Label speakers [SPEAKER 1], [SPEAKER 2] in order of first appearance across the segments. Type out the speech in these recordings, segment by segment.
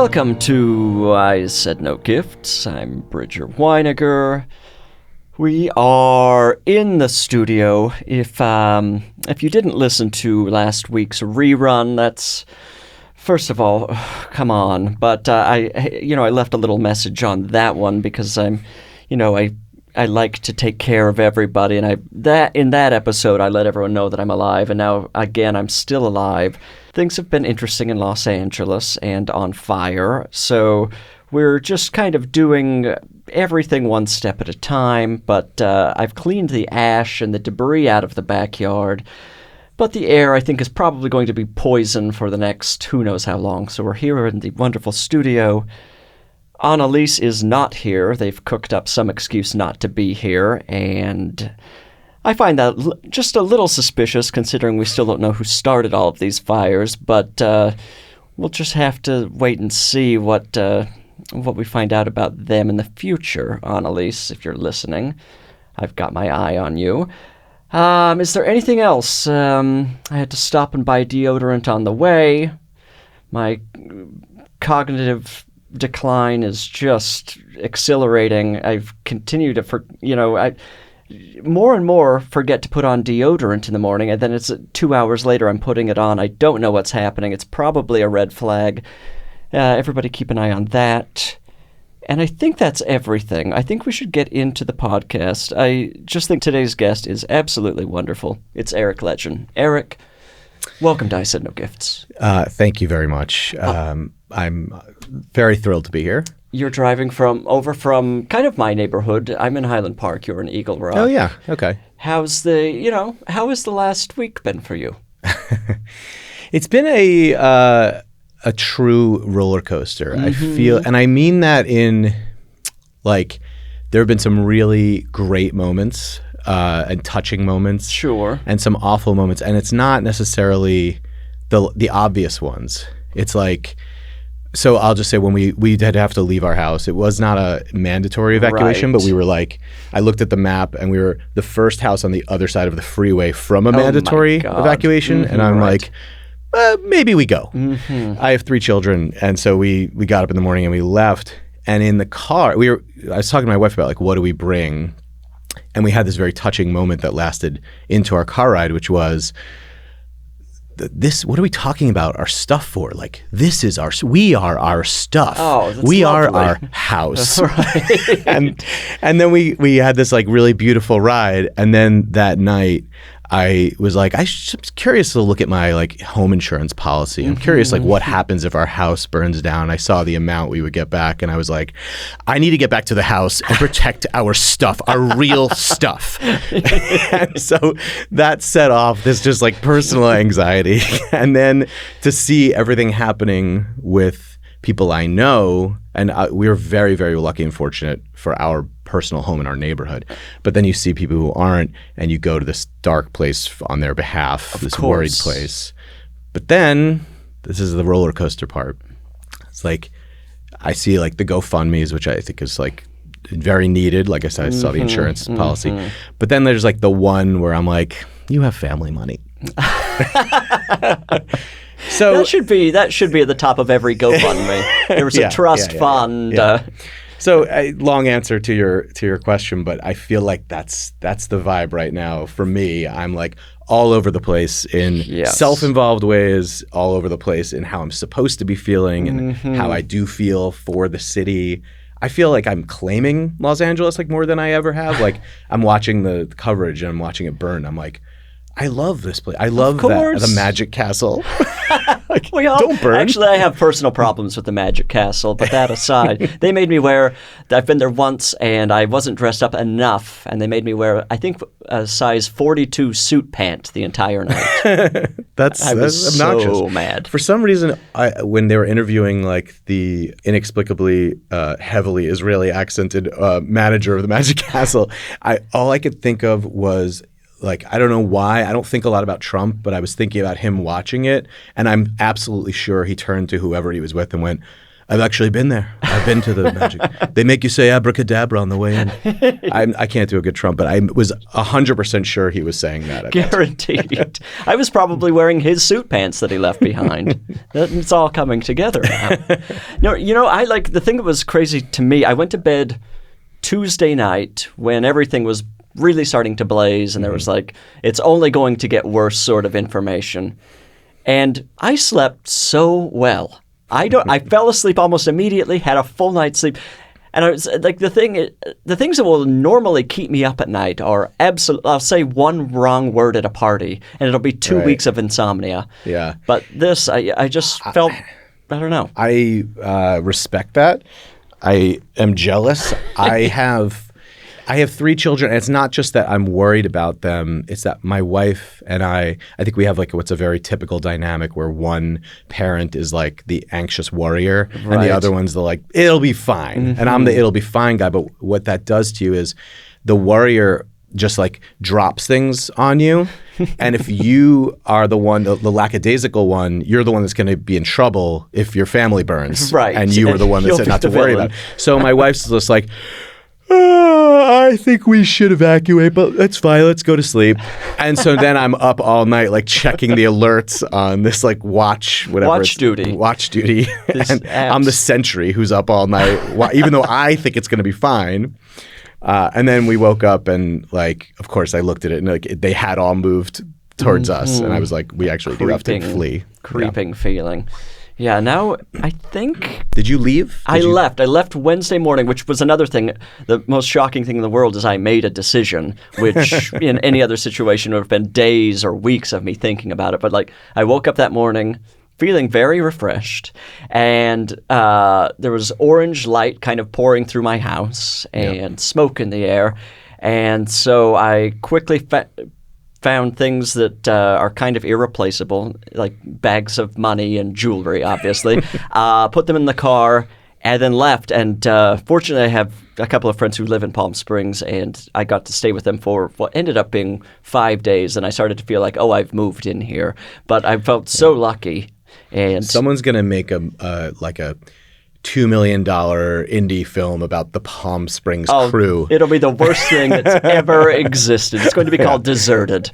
[SPEAKER 1] Welcome to I Said No Gifts. I'm Bridger Winegar. We are in the studio. If you didn't listen to last week's rerun, that's first of all, come on. But I left a little message on that one because I like to take care of everybody, and in that episode I let everyone know that I'm alive, and now again I'm still alive. Things have been interesting in Los Angeles and on fire, so we're just kind of doing everything one step at a time, but I've cleaned the ash and the debris out of the backyard, but the air I think is probably going to be poison for the next who knows how long, so we're here in the wonderful studio. Annalise is not here. They've cooked up some excuse not to be here, and I find that just a little suspicious considering we still don't know who started all of these fires, but we'll just have to wait and see what we find out about them in the future. Annalise, if you're listening, I've got my eye on you. Is there anything else? I had to stop and buy deodorant on the way. My cognitive decline is just exhilarating. I've continued to, more and more forget to put on deodorant in the morning, and then it's 2 hours later I'm putting it on. I don't know what's happening. It's probably a red flag. Everybody keep an eye on that. And I think that's everything. I think we should get into the podcast. I just think today's guest is absolutely wonderful. It's Eric Ledgin. Eric, welcome to I Said No Gifts.
[SPEAKER 2] Thank you very much. I'm very thrilled to be here.
[SPEAKER 1] You're driving over from kind of my neighborhood. I'm in Highland Park. You're in Eagle Rock.
[SPEAKER 2] Oh, yeah. Okay.
[SPEAKER 1] How has the last week been for you?
[SPEAKER 2] It's been a true roller coaster. Mm-hmm. I feel, and I mean that in, like, there have been some really great moments and touching moments.
[SPEAKER 1] Sure.
[SPEAKER 2] And some awful moments. And it's not necessarily the obvious ones. It's like, so I'll just say when we had to have to leave our house, it was not a mandatory evacuation,
[SPEAKER 1] right.
[SPEAKER 2] But we were like, I looked at the map and we were the first house on the other side of the freeway from a mandatory evacuation. Mm-hmm, and I'm like, maybe we go. Mm-hmm. I have 3 children. And so we got up in the morning and we left. And in the car, I was talking to my wife about like, what do we bring? And we had this very touching moment that lasted into our car ride, which was, what are we talking about our stuff for? Like, we are our stuff.
[SPEAKER 1] Oh, that's
[SPEAKER 2] we
[SPEAKER 1] lovely.
[SPEAKER 2] Are our house.
[SPEAKER 1] Right.
[SPEAKER 2] and then we had this like really beautiful ride. And then that night I was like, I'm curious to look at my like home insurance policy. I'm curious like what happens if our house burns down. I saw the amount we would get back and I was like, I need to get back to the house and protect our stuff, our real stuff. And so that set off this just like personal anxiety. And then to see everything happening with people I know, and we're very, very lucky and fortunate for our personal home in our neighborhood. But then you see people who aren't, and you go to this dark place on their behalf, this worried place. But then, this is the roller coaster part. It's like, I see like the GoFundMes, which I think is like very needed. Like I said, I saw the insurance policy. But then there's like the one where I'm like, you have family money. So
[SPEAKER 1] that should be at the top of every GoFundMe. There was a trust fund.
[SPEAKER 2] Yeah. So long answer to your question, but I feel like that's the vibe right now for me. I'm like all over the place in self-involved ways, all over the place in how I'm supposed to be feeling and how I do feel for the city. I feel like I'm claiming Los Angeles like more than I ever have. Like I'm watching the coverage and I'm watching it burn. I'm like, I love this place. I love the Magic Castle. Like, don't burn.
[SPEAKER 1] Actually, I have personal problems with the Magic Castle, but that aside, they made me I've been there once and I wasn't dressed up enough, and they made me wear, I think, a size 42 suit pant the entire night.
[SPEAKER 2] That's obnoxious.
[SPEAKER 1] So mad.
[SPEAKER 2] For some reason, when they were interviewing like the inexplicably heavily Israeli accented manager of the Magic Castle, all I could think of was, like, I don't know why. I don't think a lot about Trump, but I was thinking about him watching it. And I'm absolutely sure he turned to whoever he was with and went, I've actually been there. I've been to the magic. They make you say abracadabra on the way in. I can't do a good Trump, but I was 100% sure he was saying that.
[SPEAKER 1] Guaranteed. I was probably wearing his suit pants that he left behind. It's all coming together now. No, the thing that was crazy to me, I went to bed Tuesday night when everything was really starting to blaze and there was it's only going to get worse sort of information. And I slept so well. I fell asleep almost immediately, had a full night's sleep. And I was the things that will normally keep me up at night are I'll say one wrong word at a party and it'll be 2 weeks of insomnia.
[SPEAKER 2] Yeah.
[SPEAKER 1] But this, I just felt, I don't know.
[SPEAKER 2] I respect that. I am jealous. I have 3 children, and it's not just that I'm worried about them. It's that my wife and I think we have what's a very typical dynamic where one parent is the anxious warrior and the other one's the it'll be fine. And I'm the it'll be fine guy. But what that does to you is the warrior just drops things on you. And if you are the one, the lackadaisical one, you're the one that's going to be in trouble if your family burns.
[SPEAKER 1] Right.
[SPEAKER 2] And you were the one that said not to worry about it. So my wife's just I think we should evacuate, but that's fine. Let's go to sleep. And so then I'm up all night, checking the alerts on this, watch duty. And I'm the sentry who's up all night, even though I think it's going to be fine. And then we woke up and, of course, I looked at it and they had all moved towards us. And I was we actually do have to flee.
[SPEAKER 1] Creeping feeling. Yeah, now I think...
[SPEAKER 2] Did you leave?
[SPEAKER 1] I left. I left Wednesday morning, which was another thing. The most shocking thing in the world is I made a decision, which in any other situation would have been days or weeks of me thinking about it. But I woke up that morning feeling very refreshed, and there was orange light kind of pouring through my house and smoke in the air. And so I quickly found things that are kind of irreplaceable, like bags of money and jewelry, obviously, put them in the car, and then left. And fortunately, I have a couple of friends who live in Palm Springs, and I got to stay with them for what ended up being 5 days. And I started to feel I've moved in here. But I felt so lucky. And
[SPEAKER 2] someone's going to make a $2 million indie film about the Palm Springs crew.
[SPEAKER 1] It'll be the worst thing that's ever existed. It's going to be called Deserted,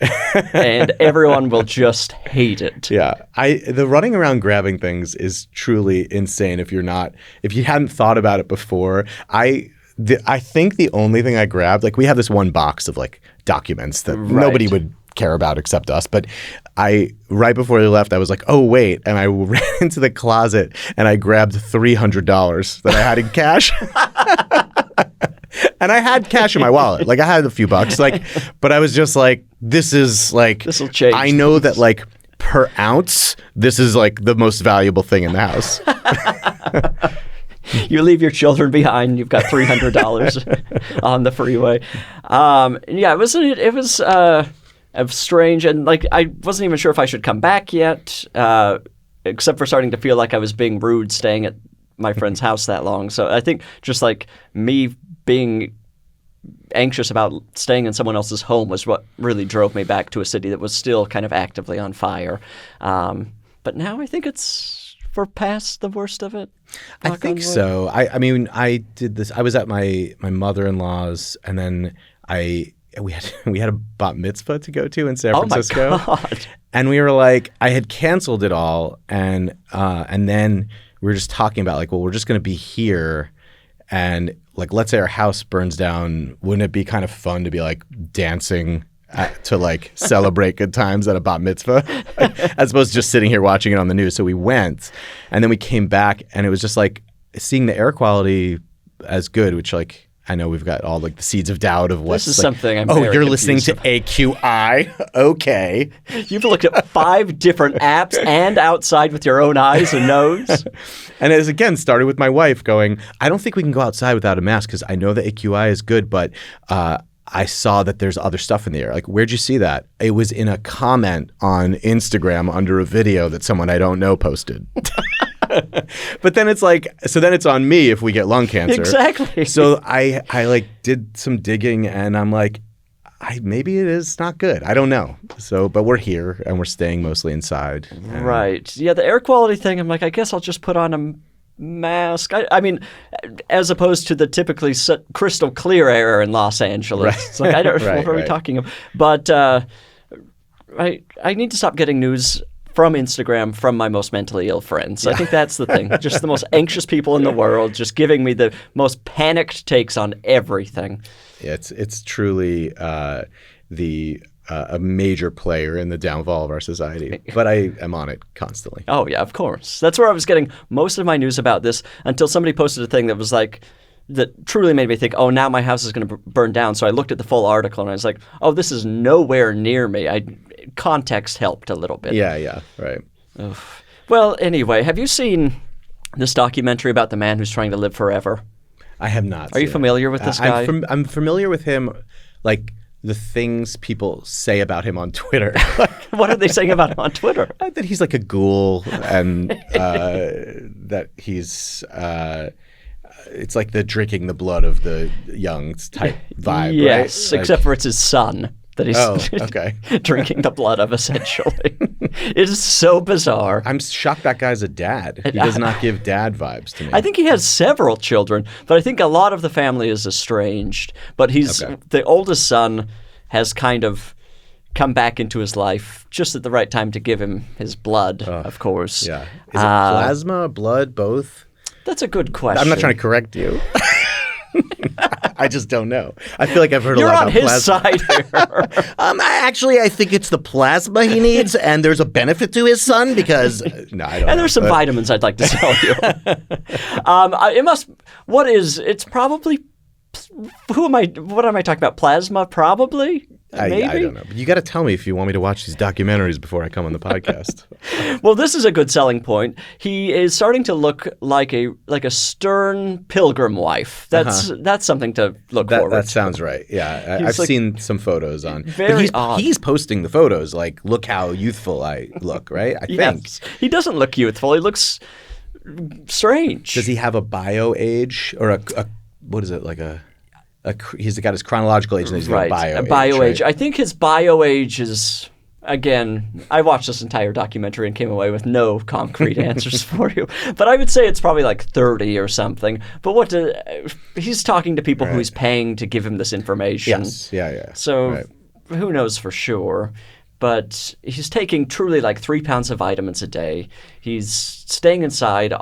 [SPEAKER 1] and everyone will just hate it.
[SPEAKER 2] Yeah, the running around grabbing things is truly insane. If you hadn't thought about it before, I think the only thing I grabbed, we have this one box of documents that nobody would care about except us, but right before they left, I was oh wait, and I ran into the closet and I grabbed $300 that I had in cash. And I had cash in my wallet, I had a few bucks, but I was just this is
[SPEAKER 1] this'll change.
[SPEAKER 2] I know that per ounce, this is the most valuable thing in the house.
[SPEAKER 1] You leave your children behind. You've got $300 on the freeway. It was strange, and I wasn't even sure if I should come back yet, except for starting to feel I was being rude staying at my friend's house that long. So I think just me being anxious about staying in someone else's home was what really drove me back to a city that was still kind of actively on fire. But now I think we're past the worst of it.
[SPEAKER 2] I think so. I mean, I did this. I was at my mother-in-law's, and then we had a bat mitzvah to go to in San Francisco.
[SPEAKER 1] Oh my God.
[SPEAKER 2] And we were I had canceled it all, and then we were just talking about we're just going to be here, and let's say our house burns down, wouldn't it be kind of fun to be dancing to celebrate good times at a bat mitzvah, as opposed to just sitting here watching it on the news? So we went, and then we came back, and it was just seeing the air quality as good, which I know we've got all the seeds of doubt of what's
[SPEAKER 1] this is something I'm
[SPEAKER 2] very
[SPEAKER 1] you're
[SPEAKER 2] listening to AQI. Okay.
[SPEAKER 1] You've looked at 5 different apps and outside with your own eyes and nose.
[SPEAKER 2] And it again started with my wife going, I don't think we can go outside without a mask because I know the AQI is good, but I saw that there's other stuff in the air. Where'd you see that? It was in a comment on Instagram under a video that someone I don't know posted. But then it's so then it's on me if we get lung cancer.
[SPEAKER 1] Exactly.
[SPEAKER 2] So I did some digging, and I'm maybe it is not good. I don't know. So, but we're here and we're staying mostly inside.
[SPEAKER 1] Right. Yeah, the air quality thing, I'm I guess I'll just put on mask. I mean, as opposed to the typically crystal clear air in Los Angeles.
[SPEAKER 2] Right.
[SPEAKER 1] It's like, I don't
[SPEAKER 2] Right,
[SPEAKER 1] what are we
[SPEAKER 2] right.
[SPEAKER 1] talking about? But I need to stop getting news from Instagram from my most mentally ill friends. I think that's the thing. Just the most anxious people in the world, just giving me the most panicked takes on everything.
[SPEAKER 2] Yeah, it's truly a major player in the downfall of our society. But I am on it constantly.
[SPEAKER 1] Oh, yeah, of course. That's where I was getting most of my news about this until somebody posted a thing that was like, that truly made me think, oh, now my house is going to burn down. So I looked at the full article and I was like, oh, this is nowhere near me. Context helped a little bit.
[SPEAKER 2] Yeah, right.
[SPEAKER 1] Ugh. Well, anyway, have you seen this documentary about the man who's trying to live forever?
[SPEAKER 2] I have not.
[SPEAKER 1] Are you familiar with this guy?
[SPEAKER 2] I'm familiar with him, like the things people say about him on Twitter.
[SPEAKER 1] What are they saying about him on Twitter?
[SPEAKER 2] That he's like a ghoul and that he's it's like the drinking the blood of the young type vibe,
[SPEAKER 1] yes,
[SPEAKER 2] right?
[SPEAKER 1] except for it's his son that he's
[SPEAKER 2] okay.
[SPEAKER 1] drinking the blood of, essentially. It is so bizarre.
[SPEAKER 2] I'm shocked that guy's a dad. He does not give dad vibes to me.
[SPEAKER 1] I think he has several children, but I think a lot of the family is estranged. But the oldest son has kind of come back into his life just at the right time to give him his blood, of course.
[SPEAKER 2] Yeah. Is it plasma, blood, both?
[SPEAKER 1] That's a good question.
[SPEAKER 2] I'm not trying to correct you. I just don't know. I feel like I've heard a lot about plasma.
[SPEAKER 1] You're on his side here.
[SPEAKER 2] I think it's the plasma he needs, and there's a benefit to his son because no, I don't know.
[SPEAKER 1] And there's some vitamins I'd like to sell you. It's probably, what am I talking about? Plasma, probably? Maybe?
[SPEAKER 2] I don't know. But you got to tell me if you want me to watch these documentaries before I come on the podcast.
[SPEAKER 1] Well, this is a good selling point. He is starting to look like a stern pilgrim wife. That's something to look forward to.
[SPEAKER 2] That sounds right. Yeah, I've seen some photos on.
[SPEAKER 1] Very
[SPEAKER 2] but he's posting the photos like, look how youthful I look, right? I think.
[SPEAKER 1] He doesn't look youthful. He looks strange.
[SPEAKER 2] Does he have a bio age or a what is it, like he's got his chronological age and he's got a bio age.
[SPEAKER 1] Right? I think his bio age is, again, I watched this entire documentary and came away with no concrete answers for you. But I would say it's probably like 30 or something. But he's talking to people who he's paying to give him this information.
[SPEAKER 2] Yes, yeah.
[SPEAKER 1] So who knows for sure. But he's taking truly like 3 pounds of vitamins a day. He's staying inside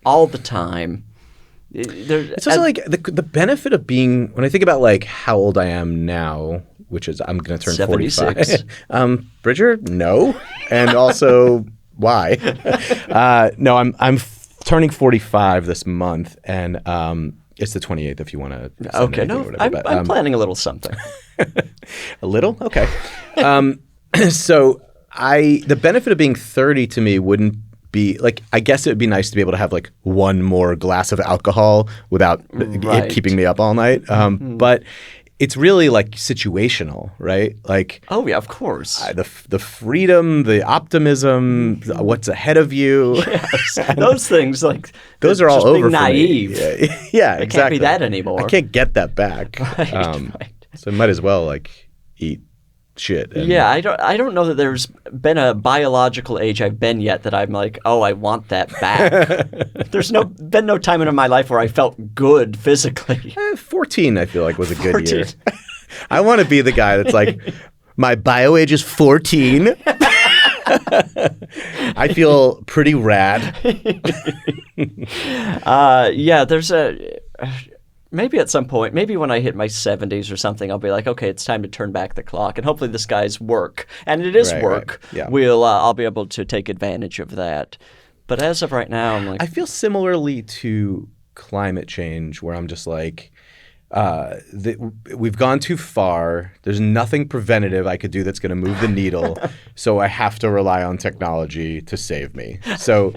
[SPEAKER 1] all the time.
[SPEAKER 2] It's also like the benefit of being, when I think about like how old I am now, which is I'm going to turn
[SPEAKER 1] 76.
[SPEAKER 2] 45. Bridger, no. And also, why? No, I'm turning 45 this month, and it's the 28th if you want to.
[SPEAKER 1] Okay, no, I'm planning a little something.
[SPEAKER 2] A little? Okay. So the benefit of being 30 to me wouldn't be like, I guess it would be nice to be able to have like one more glass of alcohol without it keeping me up all night. But it's really like situational, right? Like,
[SPEAKER 1] oh yeah, of course.
[SPEAKER 2] The freedom, the optimism, what's ahead of you.
[SPEAKER 1] Yes. Those things, like
[SPEAKER 2] those are all over.
[SPEAKER 1] Naive.
[SPEAKER 2] For me. Yeah,
[SPEAKER 1] it can't be that anymore.
[SPEAKER 2] I can't get that back.
[SPEAKER 1] Right.
[SPEAKER 2] So I might as well like eat shit.
[SPEAKER 1] Yeah, I don't know that there's been a biological age I've been yet that I'm like, oh, I want that back. There's been no time in my life where I felt good physically.
[SPEAKER 2] 14, I feel like, was a good year. I want to be the guy that's like, my bio age is 14. I feel pretty rad.
[SPEAKER 1] Yeah, there's maybe at some point, maybe when I hit my 70s or something, I'll be like, okay, it's time to turn back the clock. And hopefully this guy's work, and it is work,
[SPEAKER 2] Yeah.
[SPEAKER 1] I'll be able to take advantage of that. But as of right now, I'm like...
[SPEAKER 2] I feel similarly to climate change, where I'm just like, we've gone too far. There's nothing preventative I could do that's going to move the needle. So I have to rely on technology to save me. So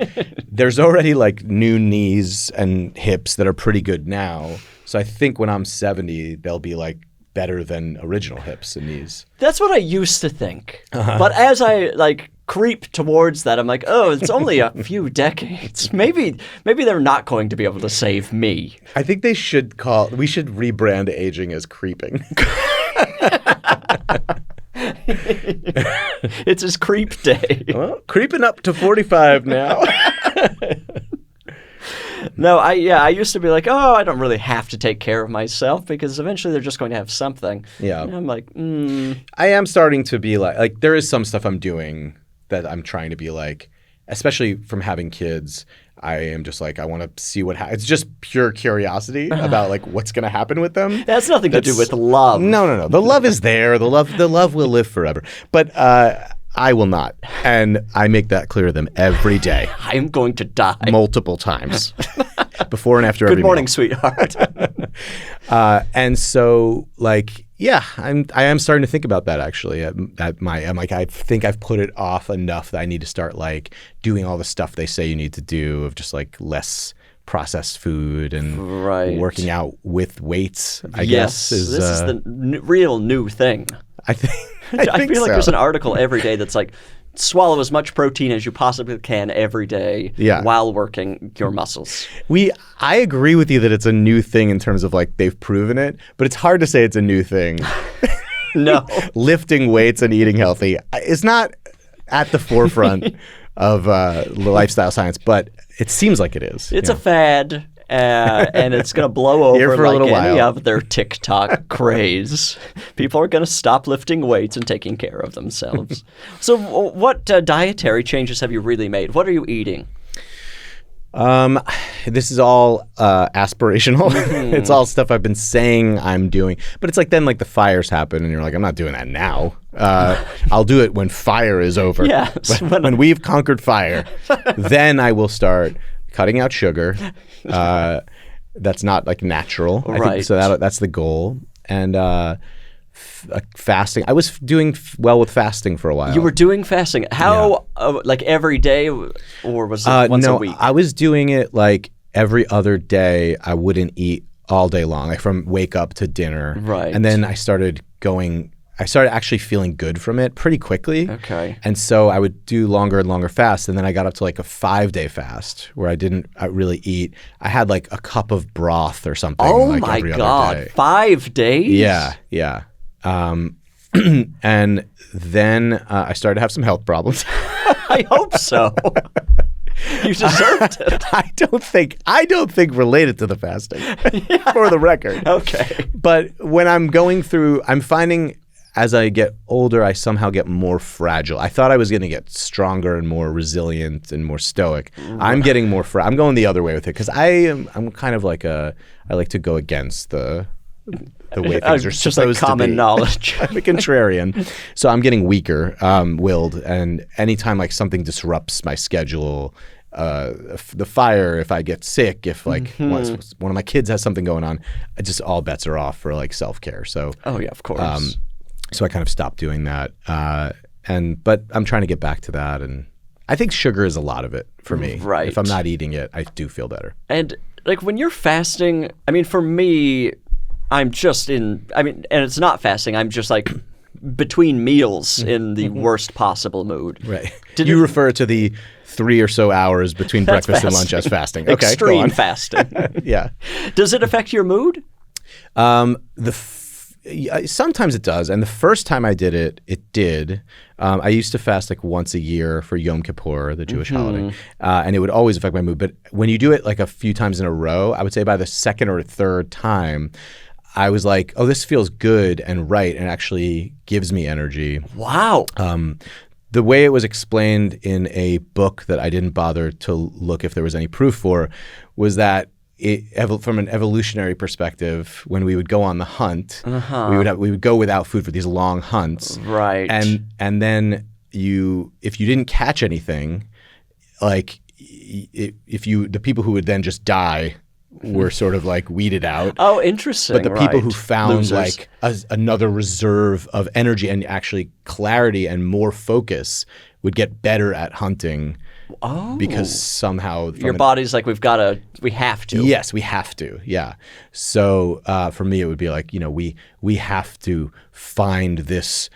[SPEAKER 2] there's already like new knees and hips that are pretty good now. So I think when I'm 70, they'll be like better than original hips and knees.
[SPEAKER 1] That's what I used to think. But as I like creep towards that, I'm like, oh, it's only a few decades. Maybe they're not going to be able to save me.
[SPEAKER 2] I think we should rebrand aging as creeping.
[SPEAKER 1] It's his creep day.
[SPEAKER 2] Well, creeping up to 45 now.
[SPEAKER 1] No, I used to be like, oh, I don't really have to take care of myself because eventually they're just going to have something.
[SPEAKER 2] Yeah.
[SPEAKER 1] And I'm like,
[SPEAKER 2] I am starting to be like there is some stuff I'm doing that I'm trying to be like, especially from having kids. I am just like, I want to see what happens. It's just pure curiosity about like what's going to happen with them.
[SPEAKER 1] That has nothing to do with love.
[SPEAKER 2] No. The love is there. The love will live forever. But I will not. And I make that clear to them every day.
[SPEAKER 1] I am going to die.
[SPEAKER 2] Multiple times. Before and after every
[SPEAKER 1] Good morning,
[SPEAKER 2] meal.
[SPEAKER 1] sweetheart.
[SPEAKER 2] And so like, yeah, I am starting to think about that actually. I'm like, I think I've put it off enough that I need to start like doing all the stuff they say you need to do of just like less processed food and working out with weights, I guess.
[SPEAKER 1] This is the real new thing.
[SPEAKER 2] I think
[SPEAKER 1] I feel like there's an article every day that's like, swallow as much protein as you possibly can every day while working your muscles.
[SPEAKER 2] I agree with you that it's a new thing in terms of like they've proven it, but it's hard to say it's a new thing.
[SPEAKER 1] No.
[SPEAKER 2] Lifting weights and eating healthy is not at the forefront of lifestyle science, but it seems like it is.
[SPEAKER 1] It's a fad. And it's going to blow over like any of their TikTok craze. People are going to stop lifting weights and taking care of themselves. So what dietary changes have you really made? What are you eating?
[SPEAKER 2] This is all aspirational. It's all stuff I've been saying I'm doing. But it's like then like the fires happen and you're like, I'm not doing that now. I'll do it when fire is over.
[SPEAKER 1] Yeah.
[SPEAKER 2] When we've conquered fire, then I will start cutting out sugar. That's not like natural. I think, so that's the goal. And fasting. I was doing well with fasting for a while.
[SPEAKER 1] You were doing fasting. How, like every day or was it once a week?
[SPEAKER 2] I was doing it like every other day. I wouldn't eat all day long, like from wake up to dinner.
[SPEAKER 1] Right.
[SPEAKER 2] And then I started actually feeling good from it pretty quickly.
[SPEAKER 1] Okay.
[SPEAKER 2] And so I would do longer and longer fasts. And then I got up to like a 5-day fast where I didn't really eat. I had like a cup of broth or something.
[SPEAKER 1] Oh
[SPEAKER 2] like
[SPEAKER 1] my
[SPEAKER 2] every
[SPEAKER 1] God.
[SPEAKER 2] other day.
[SPEAKER 1] 5 days?
[SPEAKER 2] Yeah. And then I started to have some health problems.
[SPEAKER 1] I hope so. You deserved it.
[SPEAKER 2] I don't think related to the fasting, for the record.
[SPEAKER 1] Okay.
[SPEAKER 2] But when I'm going through, I'm finding as I get older, I somehow get more fragile. I thought I was going to get stronger and more resilient and more stoic. I'm getting more I'm going the other way with it because I'm kind of like I like to go against the way things are
[SPEAKER 1] just
[SPEAKER 2] supposed
[SPEAKER 1] like common
[SPEAKER 2] to be.
[SPEAKER 1] knowledge.
[SPEAKER 2] I'm a contrarian. So I'm getting weaker willed. And anytime like something disrupts my schedule, the fire, if I get sick, if like one of my kids has something going on, all bets are off for like self-care. So
[SPEAKER 1] oh yeah, of course.
[SPEAKER 2] So I kind of stopped doing that. But I'm trying to get back to that. And I think sugar is a lot of it for me.
[SPEAKER 1] Right.
[SPEAKER 2] If I'm not eating it, I do feel better.
[SPEAKER 1] And like when you're fasting, I mean, for me, and it's not fasting. I'm just like between meals in the worst possible mood.
[SPEAKER 2] Right. Did you refer to the 3 or so hours between breakfast and lunch as fasting? Okay,
[SPEAKER 1] extreme fasting.
[SPEAKER 2] Yeah.
[SPEAKER 1] Does it affect your mood?
[SPEAKER 2] Sometimes it does. And the first time I did it, it did. I used to fast like once a year for Yom Kippur, the Jewish holiday. And it would always affect my mood. But when you do it like a few times in a row, I would say by the second or third time, I was like, oh, this feels good and right and actually gives me energy.
[SPEAKER 1] Wow.
[SPEAKER 2] The way it was explained in a book that I didn't bother to look if there was any proof for was that from an evolutionary perspective, when we would go on the hunt, we would go without food for these long hunts.
[SPEAKER 1] Right.
[SPEAKER 2] And then if you didn't catch anything, like the people who would then just die were sort of like weeded out.
[SPEAKER 1] Oh, interesting.
[SPEAKER 2] But the people who found
[SPEAKER 1] losers.
[SPEAKER 2] like another reserve of energy and actually clarity and more focus would get better at hunting.
[SPEAKER 1] Oh.
[SPEAKER 2] Because somehow
[SPEAKER 1] your body's like, we have to.
[SPEAKER 2] Yes, we have to. Yeah. So for me, it would be like, we have to find this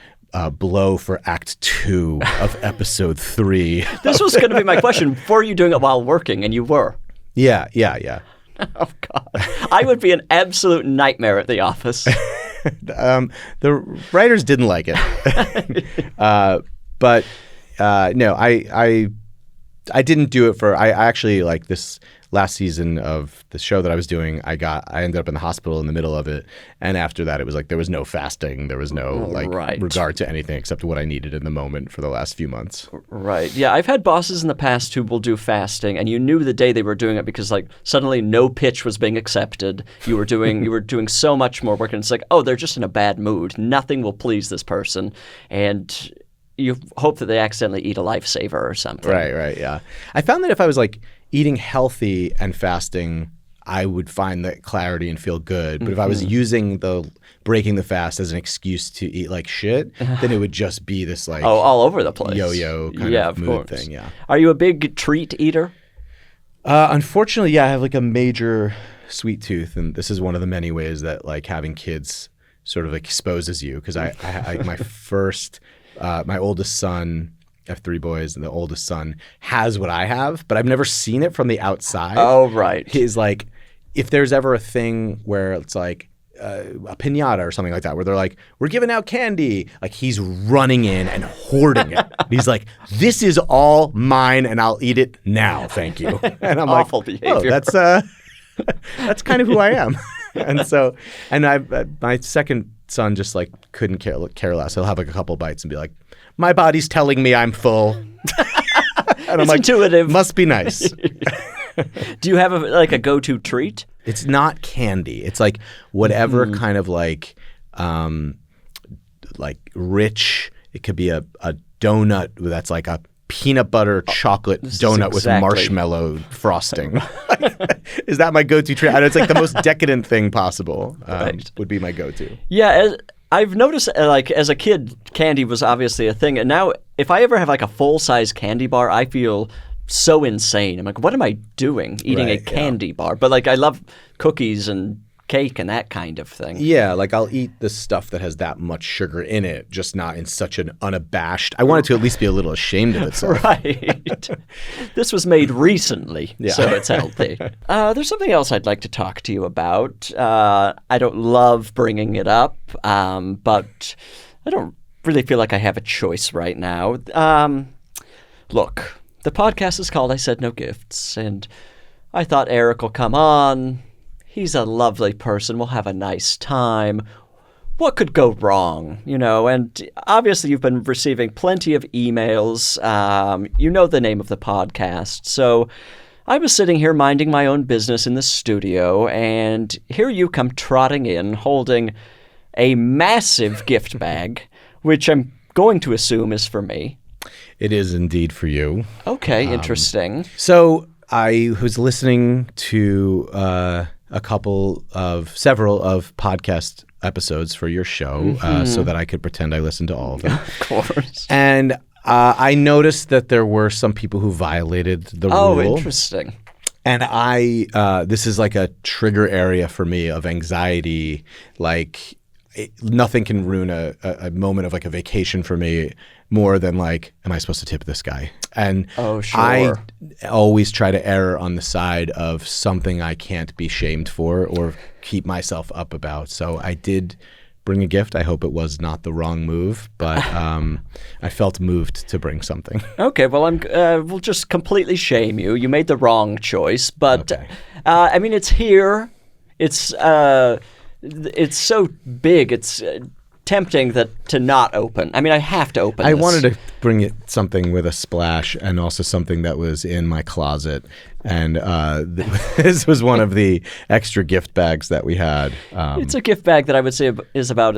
[SPEAKER 2] blow for Act 2 of Episode 3.
[SPEAKER 1] This was going to be my question. Were you doing it while working? And you were.
[SPEAKER 2] Yeah.
[SPEAKER 1] Oh, God. I would be an absolute nightmare at the office.
[SPEAKER 2] The writers didn't like it. But no, I didn't do it for. I actually like this last season of the show that I was doing. I ended up in the hospital in the middle of it, and after that, it was like there was no fasting, there was no regard to anything except what I needed in the moment for the last few months.
[SPEAKER 1] Right. Yeah, I've had bosses in the past who will do fasting, and you knew the day they were doing it because like suddenly no pitch was being accepted. You were doing so much more work, and it's like, oh, they're just in a bad mood. Nothing will please this person, and you hope that they accidentally eat a lifesaver or something.
[SPEAKER 2] Right, yeah. I found that if I was like eating healthy and fasting, I would find that clarity and feel good. But if I was using the breaking the fast as an excuse to eat like shit, then it would just be this like
[SPEAKER 1] all over the place
[SPEAKER 2] yo-yo kind of mood thing. Yeah.
[SPEAKER 1] Are you a big treat eater?
[SPEAKER 2] Unfortunately, yeah, I have like a major sweet tooth, and this is one of the many ways that like having kids sort of exposes you. Because my oldest son, I have 3 boys, and the oldest son has what I have, but I've never seen it from the outside.
[SPEAKER 1] Oh, right.
[SPEAKER 2] He's like, if there's ever a thing where it's like a piñata or something like that, where they're like, we're giving out candy, like he's running in and hoarding it. He's like, this is all mine, and I'll eat it now, thank you. And I'm
[SPEAKER 1] Awful
[SPEAKER 2] like,
[SPEAKER 1] behavior.
[SPEAKER 2] oh, that's kind of who I am. My second son just like couldn't care less. He'll have like a couple bites and be like, my body's telling me I'm full. And I'm like,
[SPEAKER 1] intuitive.
[SPEAKER 2] Must be nice.
[SPEAKER 1] Do you have a go-to treat?
[SPEAKER 2] It's not candy. It's like whatever kind of like rich. It could be a donut that's like a peanut butter chocolate donut with marshmallow frosting. Is that my go-to treat? It's like the most decadent thing possible. Would be my go-to.
[SPEAKER 1] Yeah, I've noticed as a kid, candy was obviously a thing, and now if I ever have like a full-size candy bar, I feel so insane. I'm like, what am I doing eating a candy bar? But like I love cookies and cake and that kind of thing.
[SPEAKER 2] Yeah, like I'll eat the stuff that has that much sugar in it, just not in such an unabashed. I want it to at least be a little ashamed of itself.
[SPEAKER 1] Right. This was made recently, so it's healthy. There's something else I'd like to talk to you about. I don't love bringing it up, but I don't really feel like I have a choice right now. Look, the podcast is called I Said No Gifts, and I thought Eric will come on. He's a lovely person. We'll have a nice time. What could go wrong, And obviously you've been receiving plenty of emails. You know the name of the podcast. So I was sitting here minding my own business in the studio, and here you come trotting in holding a massive gift bag, which I'm going to assume is for me.
[SPEAKER 2] It is indeed for you.
[SPEAKER 1] Okay, interesting.
[SPEAKER 2] So I was listening to several of podcast episodes for your show so that I could pretend I listened to all of them.
[SPEAKER 1] Of course.
[SPEAKER 2] And I noticed that there were some people who violated the rule.
[SPEAKER 1] Oh, interesting.
[SPEAKER 2] And this is like a trigger area for me of anxiety. Like nothing can ruin a moment of like a vacation for me more than like, am I supposed to tip this guy? And I always try to err on the side of something I can't be shamed for or keep myself up about. So I did bring a gift. I hope it was not the wrong move, but I felt moved to bring something. Okay,
[SPEAKER 1] well, we'll just completely shame you. You made the wrong choice, but I mean, it's here. It's so big. It's tempting to not open. I mean, I have to open
[SPEAKER 2] I
[SPEAKER 1] this.
[SPEAKER 2] wanted to bring it something with a splash and also something that was in my closet. And this was one of the extra gift bags that we had.
[SPEAKER 1] It's a gift bag that I would say is about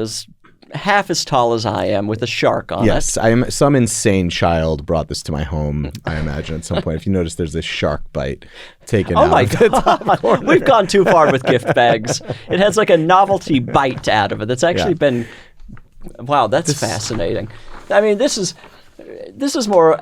[SPEAKER 1] half as tall as I am with a shark on it.
[SPEAKER 2] Yes, some insane child brought this to my home, I imagine, at some point. If you notice, there's this shark bite taken out of the top corner.
[SPEAKER 1] We've gone too far with gift bags. It has like a novelty bite out of it that's actually been... Wow, that's fascinating. I mean, this is more...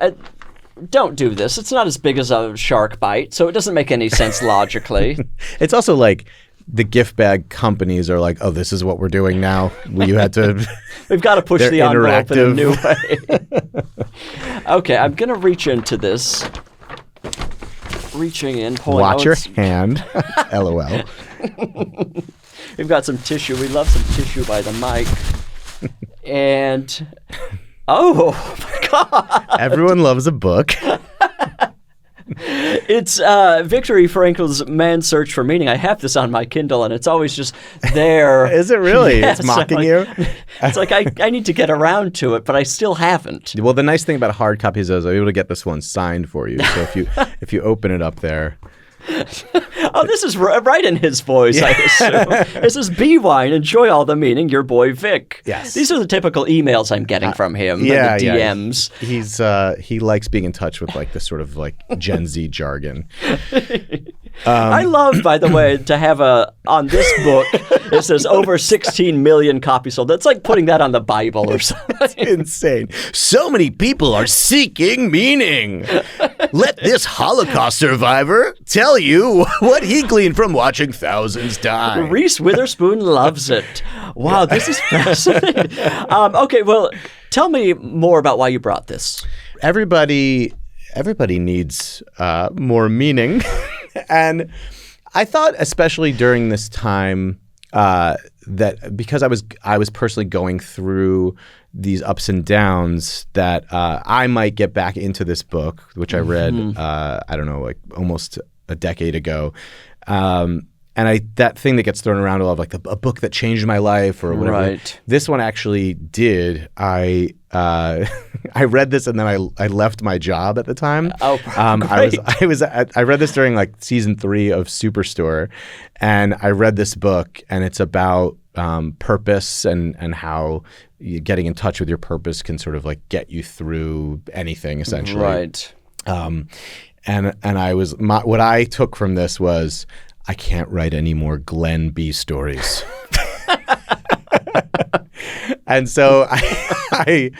[SPEAKER 1] don't do this. It's not as big as a shark bite, so it doesn't make any sense logically.
[SPEAKER 2] It's also like the gift bag companies are like, oh, this is what we're doing now. You had to...
[SPEAKER 1] We've got to push the envelope in a new way. Okay, I'm going to reach into this. Reaching in, pulling out.
[SPEAKER 2] Watch your hand. LOL.
[SPEAKER 1] We've got some tissue. We love some tissue by the mic. And... Oh, my God.
[SPEAKER 2] Everyone loves a book.
[SPEAKER 1] It's Viktor Frankl's Man's Search for Meaning. I have this on my Kindle, and it's always just there.
[SPEAKER 2] Is it really?
[SPEAKER 1] Yes,
[SPEAKER 2] It's mocking you?
[SPEAKER 1] It's like I need to get around to it, but I still haven't.
[SPEAKER 2] Well, the nice thing about hard copies is I'm able to get this one signed for you. So if you open it up there.
[SPEAKER 1] Oh, this is right in his voice, I assume. This is B-Wine. Enjoy all the meaning. Your boy, Vic.
[SPEAKER 2] Yes.
[SPEAKER 1] These are the typical emails I'm getting from him. And the DMs.
[SPEAKER 2] He likes being in touch with like this sort of like Gen Z jargon.
[SPEAKER 1] I love, by the way, to have on this book, it says over 16 million copies sold. That's like putting that on the Bible or something.
[SPEAKER 2] That's insane. So many people are seeking meaning. Let this Holocaust survivor tell you what he gleaned from watching thousands die.
[SPEAKER 1] Reese Witherspoon loves it. Wow, this is fascinating. Okay, well, tell me more about why you brought this.
[SPEAKER 2] Everybody needs more meaning. And I thought, especially during this time, that because I was personally going through these ups and downs, that I might get back into this book, which I read, I don't know, like almost a decade ago. And that thing that gets thrown around a lot of like a book that changed my life or whatever.
[SPEAKER 1] Right.
[SPEAKER 2] This one actually did. I read this and then I left my job at the time.
[SPEAKER 1] Oh, great.
[SPEAKER 2] I read this during like season 3 of Superstore, and I read this book, and it's about purpose and how getting in touch with your purpose can sort of like get you through anything essentially.
[SPEAKER 1] Right.
[SPEAKER 2] And what I took from this was, I can't write any more Glenn B stories. And so I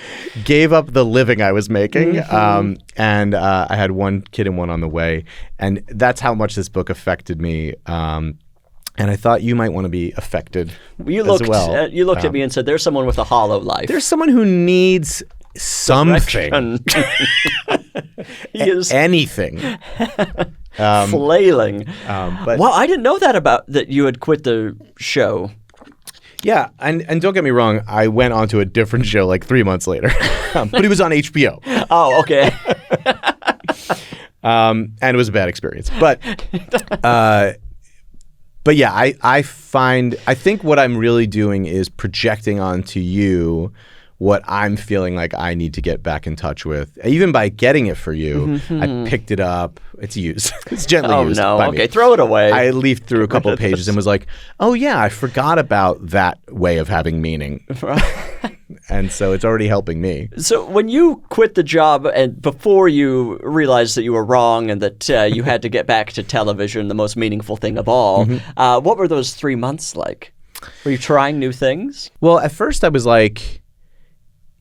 [SPEAKER 2] gave up the living I was making, and I had one kid and one on the way. And that's how much this book affected me. And I thought you might want to be affected as well.
[SPEAKER 1] You looked at me and said, there's someone with a hollow life.
[SPEAKER 2] There's someone who needs something.
[SPEAKER 1] He is
[SPEAKER 2] anything.
[SPEAKER 1] flailing.
[SPEAKER 2] But
[SPEAKER 1] wow, I didn't know that you had quit the show.
[SPEAKER 2] Yeah, and don't get me wrong, I went on to a different show like 3 months later, but it was on HBO.
[SPEAKER 1] Oh, okay.
[SPEAKER 2] And it was a bad experience. But yeah, I think what I'm really doing is projecting onto you what I'm feeling like I need to get back in touch with. Even by getting it for you, I picked it up. It's used. It's gently used.
[SPEAKER 1] Oh, no.
[SPEAKER 2] By
[SPEAKER 1] Okay,
[SPEAKER 2] me.
[SPEAKER 1] throw it away.
[SPEAKER 2] I leafed through a couple of pages and was like, oh, yeah, I forgot about that way of having meaning. And so it's already helping me.
[SPEAKER 1] So when you quit the job and before you realized that you were wrong and that you had to get back to television, the most meaningful thing of all, what were those 3 months like? Were you trying new things?
[SPEAKER 2] Well, at first I was like,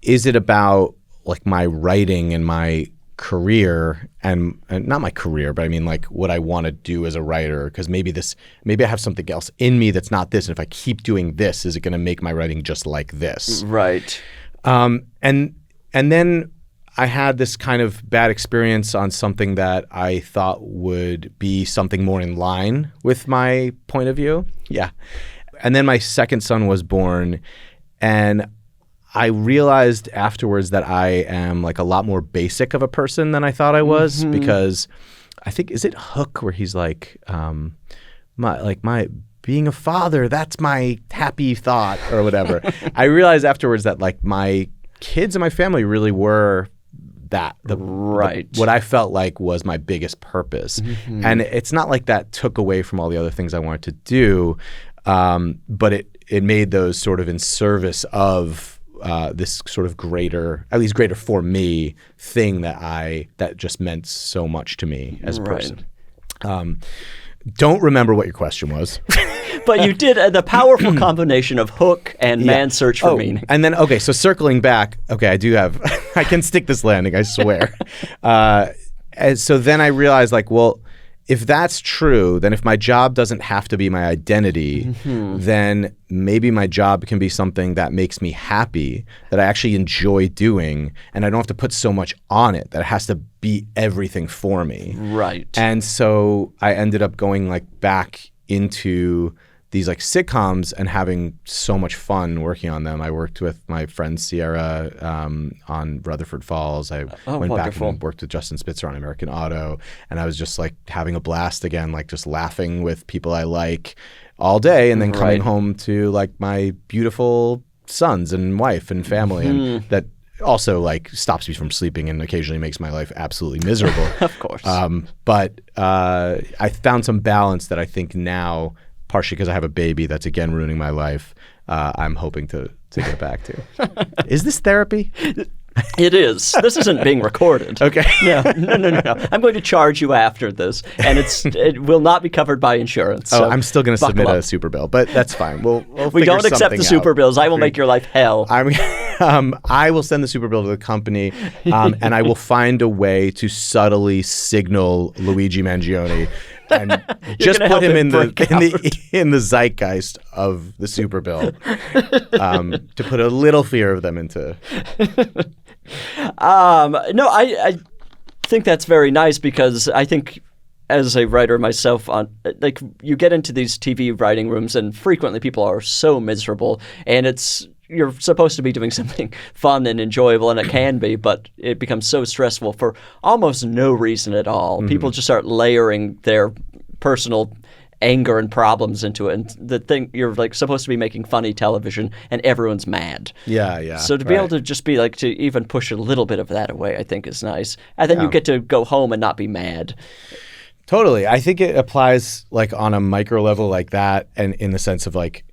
[SPEAKER 2] is it about like my writing and my career and not my career, but I mean like what I want to do as a writer? Because maybe I have something else in me that's not this. And if I keep doing this, is it going to make my writing just like this?
[SPEAKER 1] Right.
[SPEAKER 2] And then I had this kind of bad experience on something that I thought would be something more in line with my point of view. Yeah. And then my second son was born, and I realized afterwards that I am like a lot more basic of a person than I thought I was, because I think, is it Hook where he's like, my being a father, that's my happy thought or whatever. I realized afterwards that like my kids and my family really were what I felt like was my biggest purpose. And it's not like that took away from all the other things I wanted to do, but it made those sort of in service of this sort of greater, at least greater for me, thing that just meant so much to me as a person. Don't remember what your question was.
[SPEAKER 1] But you did the powerful combination of Hook and Man's Search for Meaning.
[SPEAKER 2] And then, okay, so circling back, okay, I can stick this landing, I swear. And so then I realized like, well, if that's true, then if my job doesn't have to be my identity, then maybe my job can be something that makes me happy, that I actually enjoy doing, and I don't have to put so much on it that it has to be everything for me.
[SPEAKER 1] Right.
[SPEAKER 2] And so I ended up going like back into these like sitcoms and having so much fun working on them. I worked with my friend Sierra on Rutherford Falls. I went back and worked with Justin Spitzer on American Auto, and I was just like having a blast again, like just laughing with people I like all day, and then coming home to like my beautiful sons and wife and family, and that also like stops me from sleeping and occasionally makes my life absolutely miserable.
[SPEAKER 1] Of course.
[SPEAKER 2] But I found some balance that I think now, partially because I have a baby that's again ruining my life, I'm hoping to get back to. Is this therapy?
[SPEAKER 1] It is. This isn't being recorded.
[SPEAKER 2] Okay.
[SPEAKER 1] No. I'm going to charge you after this, and it will not be covered by insurance. So
[SPEAKER 2] I'm still going to submit a super bill, but that's fine.
[SPEAKER 1] We don't accept the super bills. I will make your life hell.
[SPEAKER 2] I will send the super bill to the company, and I will find a way to subtly signal Luigi Mangione and just put him in the zeitgeist of the super bill, to put a little fear of them into.
[SPEAKER 1] No, I think that's very nice, because I think as a writer myself, like you get into these TV writing rooms and frequently people are so miserable, and you're supposed to be doing something fun and enjoyable, and it can be, but it becomes so stressful for almost no reason at all. Mm-hmm. People just start layering their personal anger and problems into it, and the thing, you're like supposed to be making funny television and everyone's mad.
[SPEAKER 2] Yeah.
[SPEAKER 1] So to be able to just be like, to even push a little bit of that away, I think is nice. And then you get to go home and not be mad.
[SPEAKER 2] Totally. I think it applies like on a micro level like that, and in the sense of like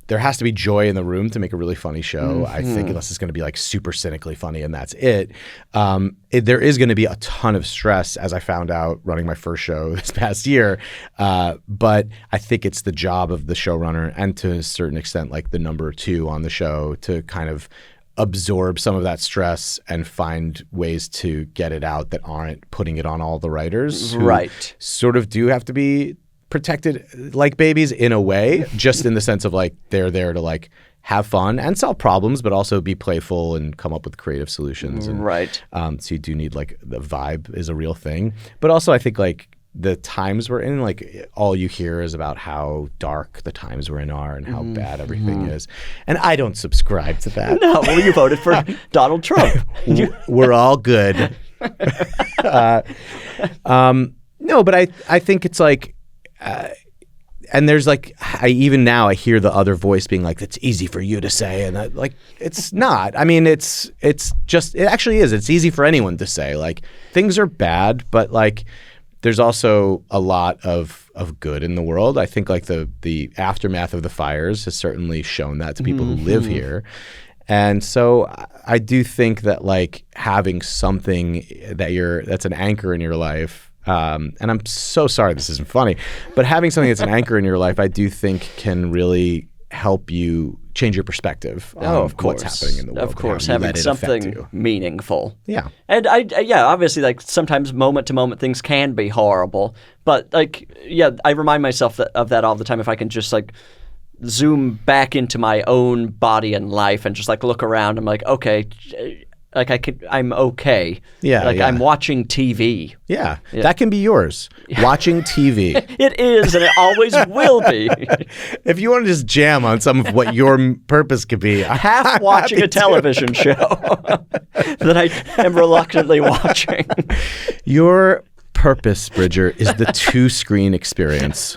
[SPEAKER 2] there has to be joy in the room to make a really funny show. Mm-hmm. I think, unless it's going to be like super cynically funny and that's it. There is going to be a ton of stress, as I found out running my first show this past year. But I think it's the job of the showrunner, and to a certain extent like the number two on the show, to kind of absorb some of that stress and find ways to get it out that aren't putting it on all the writers who sort of do have to be protected like babies in a way, just in the sense of like they're there to like have fun and solve problems, but also be playful and come up with creative solutions. And, so you do need like the vibe is a real thing. But also I think like the times we're in, like all you hear is about how dark the times we're in are and how bad everything is. And I don't subscribe to that.
[SPEAKER 1] No, well, you voted for Donald Trump.
[SPEAKER 2] We're all good. No, but I think it's like, and there's like, even now I hear the other voice being like, "That's easy for you to say," and like, it's not. I mean, it's just, it actually is. It's easy for anyone to say. Like, things are bad, but like, there's also a lot of good in the world. I think like the aftermath of the fires has certainly shown that to people who live here. And so I do think that like having something that's an anchor in your life, and I'm so sorry this isn't funny, but having something that's an anchor in your life, I do think can really help you change your perspective on what's happening in the world.
[SPEAKER 1] Of course, having something meaningful.
[SPEAKER 2] Yeah.
[SPEAKER 1] And obviously like sometimes moment to moment things can be horrible, but like, I remind myself of that all the time. If I can just like zoom back into my own body and life and just like look around, I'm like, okay, like I'm okay. I'm watching TV.
[SPEAKER 2] Yeah, that can be yours. Watching TV.
[SPEAKER 1] It is, and it always will be.
[SPEAKER 2] If you want to just jam on some of what your purpose could be.
[SPEAKER 1] Half watching a television show that I am reluctantly watching.
[SPEAKER 2] Your purpose, Bridger, is the two-screen experience.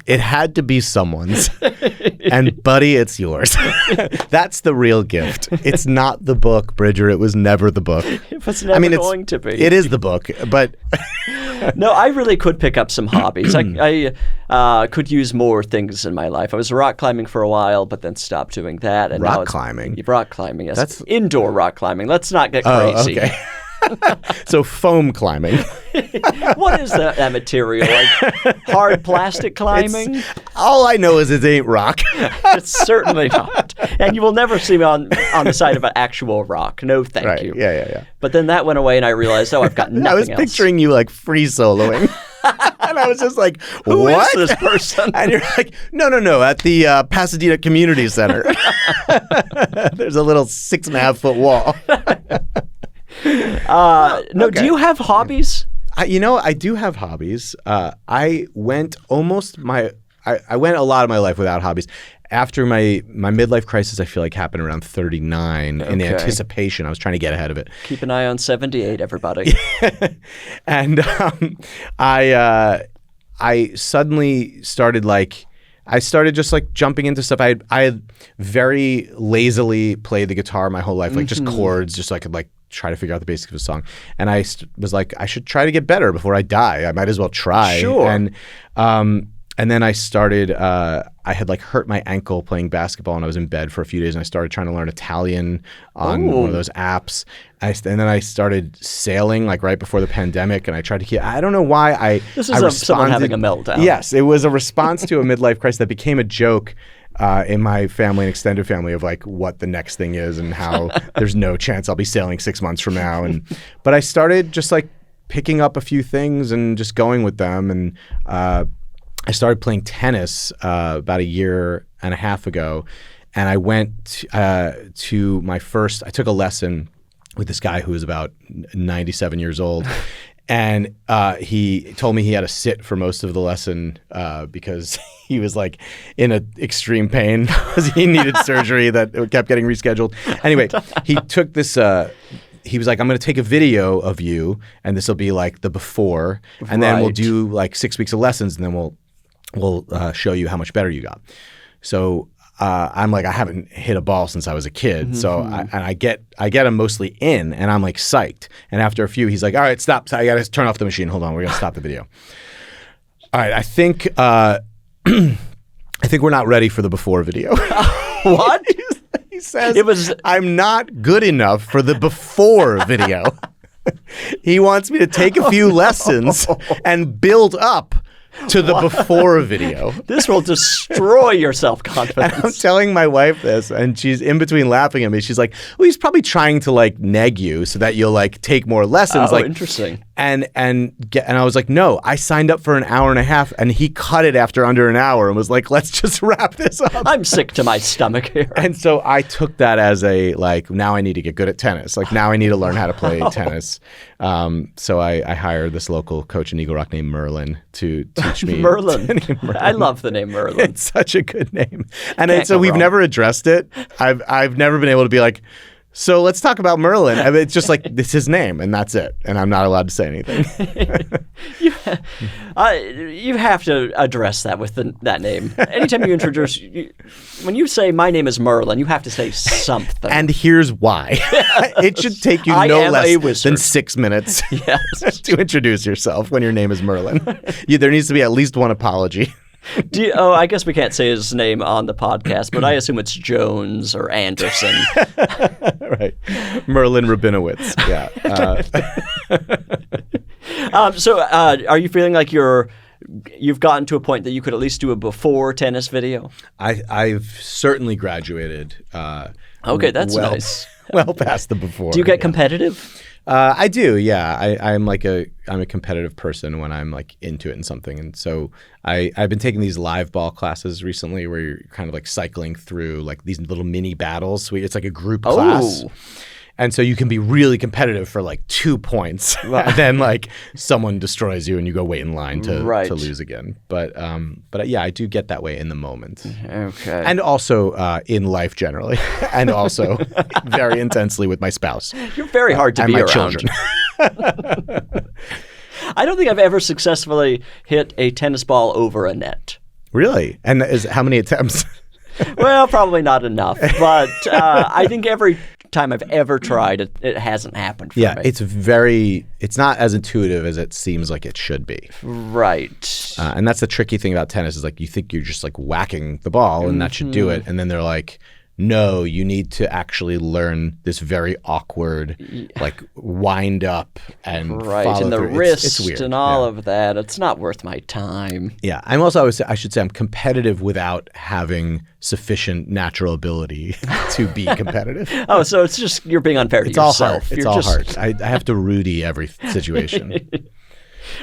[SPEAKER 2] It had to be someone's, and buddy, it's yours. That's the real gift. It's not the book, Bridger. It was never the book.
[SPEAKER 1] It was never going to be.
[SPEAKER 2] It is the book, but
[SPEAKER 1] no, I really could pick up some hobbies. I could use more things in my life. I was rock climbing for a while, but then stopped doing that. And
[SPEAKER 2] rock climbing,
[SPEAKER 1] yes. That's indoor rock climbing. Let's not get crazy.
[SPEAKER 2] Oh, okay. So foam climbing.
[SPEAKER 1] What is that material? Like hard plastic climbing?
[SPEAKER 2] All I know is it ain't rock.
[SPEAKER 1] It's certainly not. And you will never see me on the side of an actual rock. No, thank you.
[SPEAKER 2] Yeah.
[SPEAKER 1] But then that went away, and I realized, I've got nothing else.
[SPEAKER 2] I was picturing you like free soloing. And I was just like,
[SPEAKER 1] Who is this person?
[SPEAKER 2] And you're like, no, at the Pasadena Community Center. There's a little 6.5-foot wall.
[SPEAKER 1] Do you have hobbies?
[SPEAKER 2] I do have hobbies. I went I went a lot of my life without hobbies. After my midlife crisis, I feel like happened around 39. In the anticipation, I was trying to get ahead of it.
[SPEAKER 1] Keep an eye on 78, everybody.
[SPEAKER 2] And I suddenly started just like jumping into stuff. I had very lazily played the guitar my whole life, like just chords, just so I could like try to figure out the basics of a song. And I was like, I should try to get better before I die. I might as well try.
[SPEAKER 1] Sure.
[SPEAKER 2] And then I started, I had like hurt my ankle playing basketball and I was in bed for a few days and I started trying to learn Italian on one of those apps. And then I started sailing like right before the pandemic and I tried to I don't know why
[SPEAKER 1] This is someone having a meltdown.
[SPEAKER 2] Yes, it was a response to a midlife crisis that became a joke in my family and extended family of like what the next thing is and how there's no chance I'll be sailing 6 months from now. But I started just like picking up a few things and just going with them. And I started playing tennis about a year and a half ago, and I went to my first. I took a lesson with this guy who was about 97 years old, and he told me he had to sit for most of the lesson because he was like in an extreme pain because he needed surgery that kept getting rescheduled. Anyway, he took this. He was like, I'm going to take a video of you, and this will be like the before, and then we'll do like 6 weeks of lessons, and then we'll show you how much better you got. So I'm like, I haven't hit a ball since I was a kid. So I get him mostly in, and I'm like psyched. And after a few, he's like, all right, stop. I got to turn off the machine. Hold on, we're gonna stop the video. All right, I think we're not ready for the before video.
[SPEAKER 1] What?
[SPEAKER 2] He says, I'm not good enough for the before video. He wants me to take a few lessons and build up to the before video.
[SPEAKER 1] This will destroy your self-confidence.
[SPEAKER 2] And I'm telling my wife this, and she's in between laughing at me. She's like, well, he's probably trying to like neg you so that you'll like take more lessons.
[SPEAKER 1] Oh,
[SPEAKER 2] like,
[SPEAKER 1] interesting.
[SPEAKER 2] And I was like, no, I signed up for an hour and a half, and he cut it after under an hour and was like, let's just wrap this up.
[SPEAKER 1] I'm sick to my stomach here.
[SPEAKER 2] And so I took that as a like, now I need to get good at tennis. Like now I need to learn how to play tennis. So I hired this local coach in Eagle Rock named Merlin to teach me.
[SPEAKER 1] Merlin. I love the name Merlin.
[SPEAKER 2] It's such a good name. And so we've never addressed it. I've never been able to be like, so let's talk about Merlin. I mean, it's just like, this is his name, and that's it. And I'm not allowed to say anything.
[SPEAKER 1] You have to address that with that name. Anytime you introduce, when you say, my name is Merlin, you have to say something.
[SPEAKER 2] And here's why. It should take you no less than 6 minutes to introduce yourself when your name is Merlin. There needs to be at least one apology.
[SPEAKER 1] I guess we can't say his name on the podcast, but I assume it's Jones or Anderson.
[SPEAKER 2] Right. Merlin Rabinowitz. Yeah.
[SPEAKER 1] So are you feeling like you've gotten to a point that you could at least do a before tennis video?
[SPEAKER 2] I've certainly graduated.
[SPEAKER 1] Okay, that's nice.
[SPEAKER 2] Well past the before.
[SPEAKER 1] Do you get competitive?
[SPEAKER 2] I do, yeah. I'm a competitive person when I'm like into it in something, and so I've been taking these live ball classes recently where you're kind of like cycling through like these little mini battles. So it's like a group class. And so you can be really competitive for like 2 points, and then like someone destroys you, and you go wait in line to lose again. But yeah, I do get that way in the moment.
[SPEAKER 1] Okay.
[SPEAKER 2] And also in life generally, and also very intensely with my spouse.
[SPEAKER 1] You're very hard to be around.
[SPEAKER 2] Children.
[SPEAKER 1] I don't think I've ever successfully hit a tennis ball over a net.
[SPEAKER 2] Really? And how many attempts?
[SPEAKER 1] Well, probably not enough, but I think every time I've ever tried, it hasn't happened for me.
[SPEAKER 2] Yeah, it's not as intuitive as it seems like it should be.
[SPEAKER 1] Right.
[SPEAKER 2] And that's the tricky thing about tennis is like you think you're just like whacking the ball and that should do it. And then they're like, no, you need to actually learn this very awkward, like wind up and follow
[SPEAKER 1] and the
[SPEAKER 2] through.
[SPEAKER 1] wrist
[SPEAKER 2] it's weird.
[SPEAKER 1] and all of that. It's not worth my time.
[SPEAKER 2] Yeah, I'm also I should say I'm competitive without having sufficient natural ability to be competitive.
[SPEAKER 1] Oh, so it's just you're being unfair to yourself.
[SPEAKER 2] All heart. It's all heart. I have to Rudy every situation.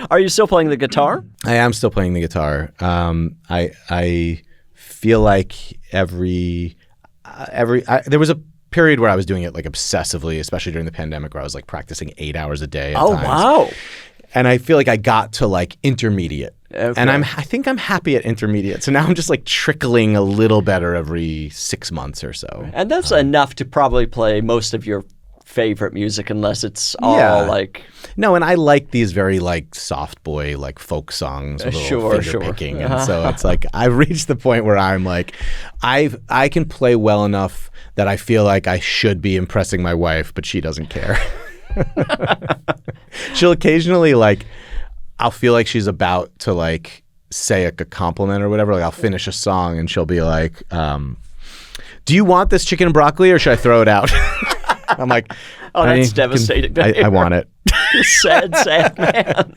[SPEAKER 1] Are you still playing the guitar?
[SPEAKER 2] I am still playing the guitar. I feel like there was a period where I was doing it like obsessively, especially during the pandemic, where I was like practicing 8 hours a day. At times.
[SPEAKER 1] Wow!
[SPEAKER 2] And I feel like I got to like intermediate.
[SPEAKER 1] Okay.
[SPEAKER 2] And I think I'm happy at intermediate. So now I'm just like trickling a little better every 6 months or so.
[SPEAKER 1] And that's enough to probably play most of your favorite music, unless it's all like...
[SPEAKER 2] No, and I like these very like soft boy, like folk songs with a little finger picking. And so it's like I've reached the point where I'm like, I can play well enough that I feel like I should be impressing my wife, but she doesn't care. She'll occasionally like, I'll feel like she's about to like say a compliment or whatever. Like I'll finish a song and she'll be like, do you want this chicken and broccoli or should I throw it out? I'm like,
[SPEAKER 1] oh, that's devastating.
[SPEAKER 2] I want it.
[SPEAKER 1] Sad man.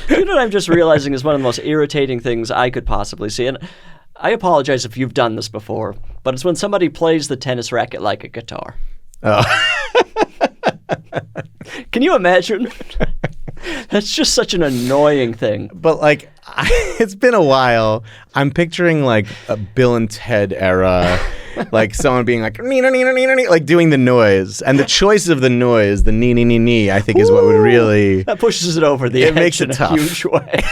[SPEAKER 1] You know what I'm just realizing is one of the most irritating things I could possibly see. And I apologize if you've done this before, but it's when somebody plays the tennis racket like a guitar.
[SPEAKER 2] Oh.
[SPEAKER 1] Can you imagine? That's just such an annoying thing.
[SPEAKER 2] But like, it's been a while. I'm picturing like a Bill and Ted era, like someone being like, like doing the noise. And the choice of the noise, the nee, I think is what would really...
[SPEAKER 1] That pushes it over the edge
[SPEAKER 2] makes it
[SPEAKER 1] in
[SPEAKER 2] tough.
[SPEAKER 1] a huge way.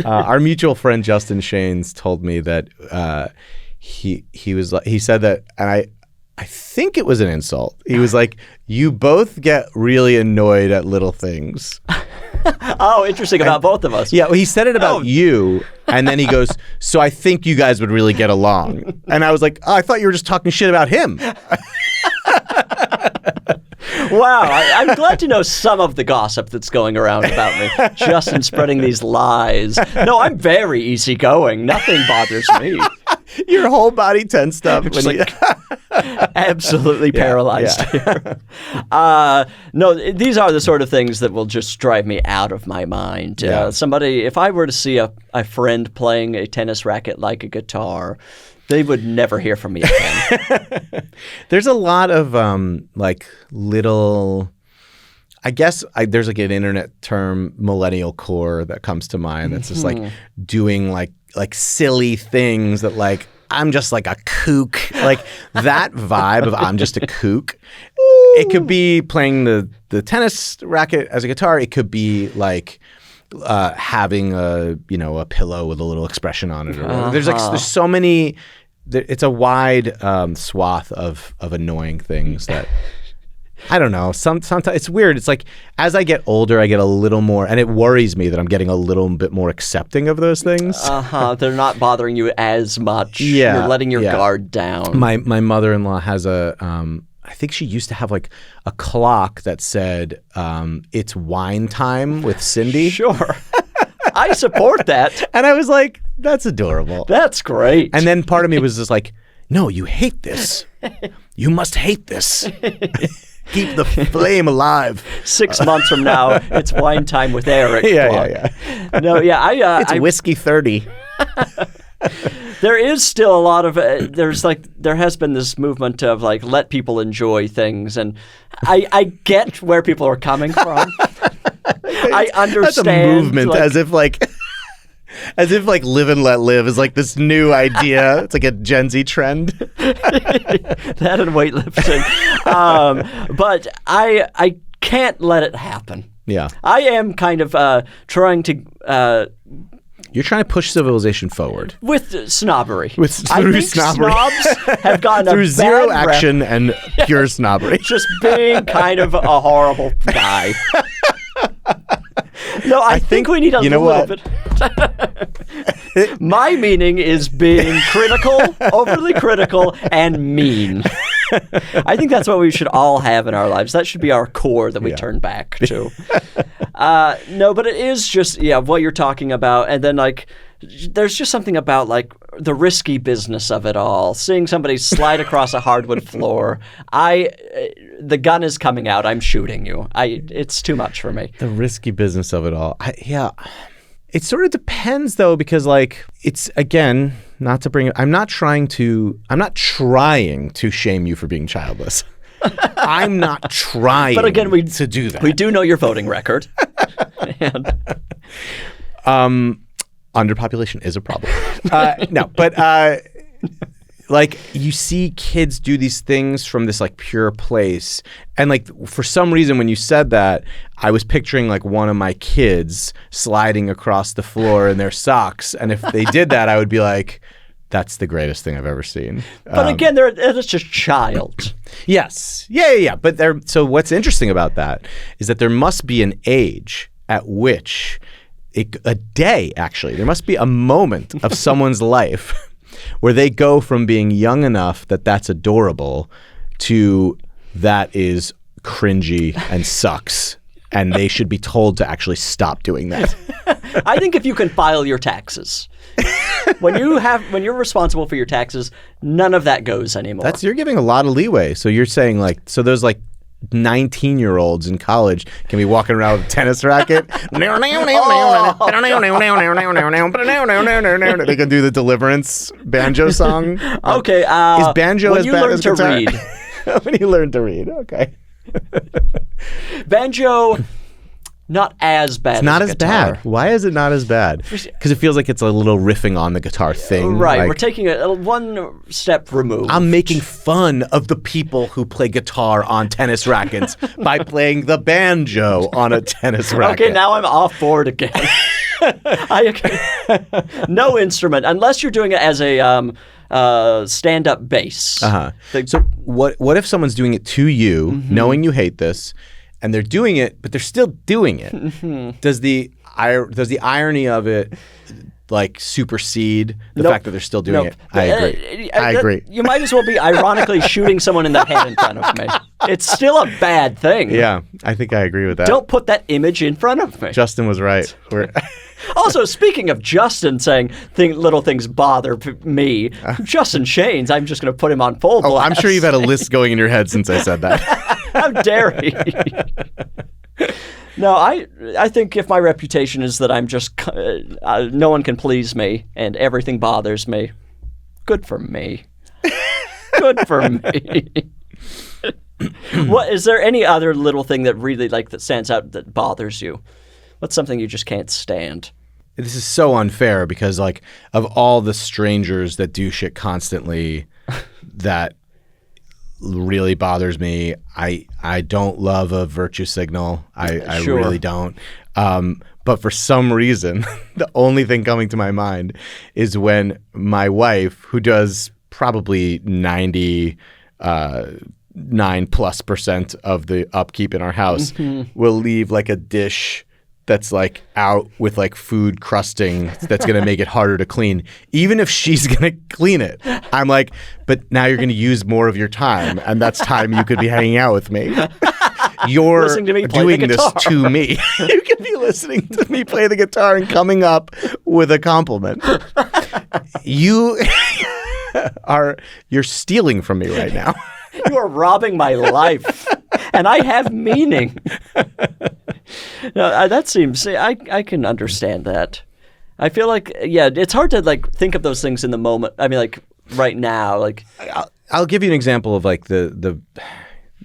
[SPEAKER 2] Our mutual friend Justin Shains told me that he said that, and I think it was an insult. He was like, you both get really annoyed at little things.
[SPEAKER 1] Oh, interesting about both of us.
[SPEAKER 2] Yeah, well, he said it about you, and then he goes, so I think you guys would really get along. And I was like, oh, I thought you were just talking shit about him.
[SPEAKER 1] Wow, I'm glad to know some of the gossip that's going around about me. Justin spreading these lies. No, I'm very easygoing. Nothing bothers me.
[SPEAKER 2] Your whole body tensed up.
[SPEAKER 1] Absolutely paralyzed here. No, these are the sort of things that will just drive me out of my mind. If I were to see a friend playing a tennis racket like a guitar, they would never hear from me again.
[SPEAKER 2] There's a lot of like little, I guess there's like an internet term, millennial core, that comes to mind. That's just like doing like silly things that like, I'm just like a kook. Like that vibe of I'm just a kook. It could be playing the tennis racket as a guitar. It could be like having a pillow with a little expression on it. Or there's so many. It's a wide swath of annoying things that I don't know. Sometimes it's weird. It's like as I get older, I get a little more, and it worries me that I'm getting a little bit more accepting of those things.
[SPEAKER 1] They're not bothering you as much.
[SPEAKER 2] Yeah,
[SPEAKER 1] you're letting your guard down.
[SPEAKER 2] My mother-in-law has I think she used to have like a clock that said, it's wine time with Cindy.
[SPEAKER 1] Sure. I support that.
[SPEAKER 2] And I was like, that's adorable.
[SPEAKER 1] That's great.
[SPEAKER 2] And then part of me was just like, no, you hate this. You must hate this. Keep the flame alive.
[SPEAKER 1] 6 months from now, it's wine time with Eric.
[SPEAKER 2] Yeah.
[SPEAKER 1] No,
[SPEAKER 2] it's whiskey 30.
[SPEAKER 1] There is still a lot of there has been this movement of like let people enjoy things, and I get where people are coming from. I understand.
[SPEAKER 2] That's a movement, as if like live and let live is like this new idea. It's like a Gen Z trend.
[SPEAKER 1] That and weightlifting. But I can't let it happen.
[SPEAKER 2] Yeah.
[SPEAKER 1] I am kind of trying to...
[SPEAKER 2] You're trying to push civilization forward.
[SPEAKER 1] With snobbery.
[SPEAKER 2] Through snobbery.
[SPEAKER 1] Snobs have gotten
[SPEAKER 2] through
[SPEAKER 1] a
[SPEAKER 2] zero
[SPEAKER 1] bad
[SPEAKER 2] action
[SPEAKER 1] rep.
[SPEAKER 2] and pure snobbery.
[SPEAKER 1] Just being kind of a horrible guy. No, I think we need a little bit. My meaning is being critical, overly critical, and mean. I think that's what we should all have in our lives. That should be our core that we turn back to. No, but it is just, what you're talking about. And then, like, there's just something about, like, the risky business of it all. Seeing somebody slide across a hardwood floor. The gun is coming out. I'm shooting you. It's too much for me.
[SPEAKER 2] The risky business of it all. It sort of depends, though, because, like, it's, again, I'm not trying to shame you for being childless. I'm not trying
[SPEAKER 1] but again,
[SPEAKER 2] to do that.
[SPEAKER 1] We do know your voting record.
[SPEAKER 2] Underpopulation is a problem. No, but like you see kids do these things from this like pure place, and like for some reason when you said that, I was picturing like one of my kids sliding across the floor in their socks, and if they did that, I would be like, that's the greatest thing I've ever seen.
[SPEAKER 1] But again, it's just child.
[SPEAKER 2] Yes. Yeah. But so what's interesting about that is that there must be an age at which a day, actually, there must be a moment of someone's life where they go from being young enough that that's adorable to that is cringy and sucks, and they should be told to actually stop doing that.
[SPEAKER 1] I think if you can file your taxes. When you're responsible for your taxes, none of that goes anymore.
[SPEAKER 2] You're giving a lot of leeway. So you're saying like, so those like 19-year-olds in college can be walking around with a tennis racket. They can do the Deliverance banjo song.
[SPEAKER 1] Okay.
[SPEAKER 2] Is banjo as bad as guitar?
[SPEAKER 1] When you learn to read.
[SPEAKER 2] When you learn to read. Okay.
[SPEAKER 1] Banjo, not as bad.
[SPEAKER 2] It's not
[SPEAKER 1] as
[SPEAKER 2] as
[SPEAKER 1] guitar.
[SPEAKER 2] bad. Why is it not as bad? Because it feels like it's a little riffing on the guitar thing.
[SPEAKER 1] Right.
[SPEAKER 2] Like,
[SPEAKER 1] we're taking one step removed.
[SPEAKER 2] I'm making fun of the people who play guitar on tennis rackets by playing the banjo on a tennis racket.
[SPEAKER 1] Okay, now I'm off board again. No instrument, unless you're doing it as a stand-up bass.
[SPEAKER 2] So what if someone's doing it to you, knowing you hate this, and they're doing it, but they're still doing it? Does the irony of it like supersede the fact that they're still doing it? I agree. I agree.
[SPEAKER 1] You might as well be ironically shooting someone in the head in front of me. It's still a bad thing.
[SPEAKER 2] Yeah, I think I agree with that.
[SPEAKER 1] Don't put that image in front of me.
[SPEAKER 2] Justin was right.
[SPEAKER 1] Also, speaking of Justin saying little things bother me, Justin Shains, I'm just going to put him on full blast.
[SPEAKER 2] I'm sure you've had a list going in your head since I said that.
[SPEAKER 1] How dare he? No, I think if my reputation is that I'm just no one can please me and everything bothers me, good for me. Good for me. What is there any other little thing that really that stands out that bothers you? What's something you just can't stand?
[SPEAKER 2] This is so unfair because like of all the strangers that do shit constantly, that really bothers me. I don't love a virtue signal. I
[SPEAKER 1] Sure.
[SPEAKER 2] really don't. But for some reason, the only thing coming to my mind is when my wife, who does probably 99+% of the upkeep in our house, will leave like a dish that's like out with like food crusting that's going to make it harder to clean. Even if she's going to clean it, I'm like, but now you're going to use more of your time, and that's time you could be hanging out with me. You're doing this to me. You could be listening to me play the guitar and coming up with a compliment. You're stealing from me right now.
[SPEAKER 1] You are robbing my life, and I have meaning. No, that seems. I can understand that. I feel like it's hard to like think of those things in the moment. I mean, like right now, like
[SPEAKER 2] I'll give you an example of like the.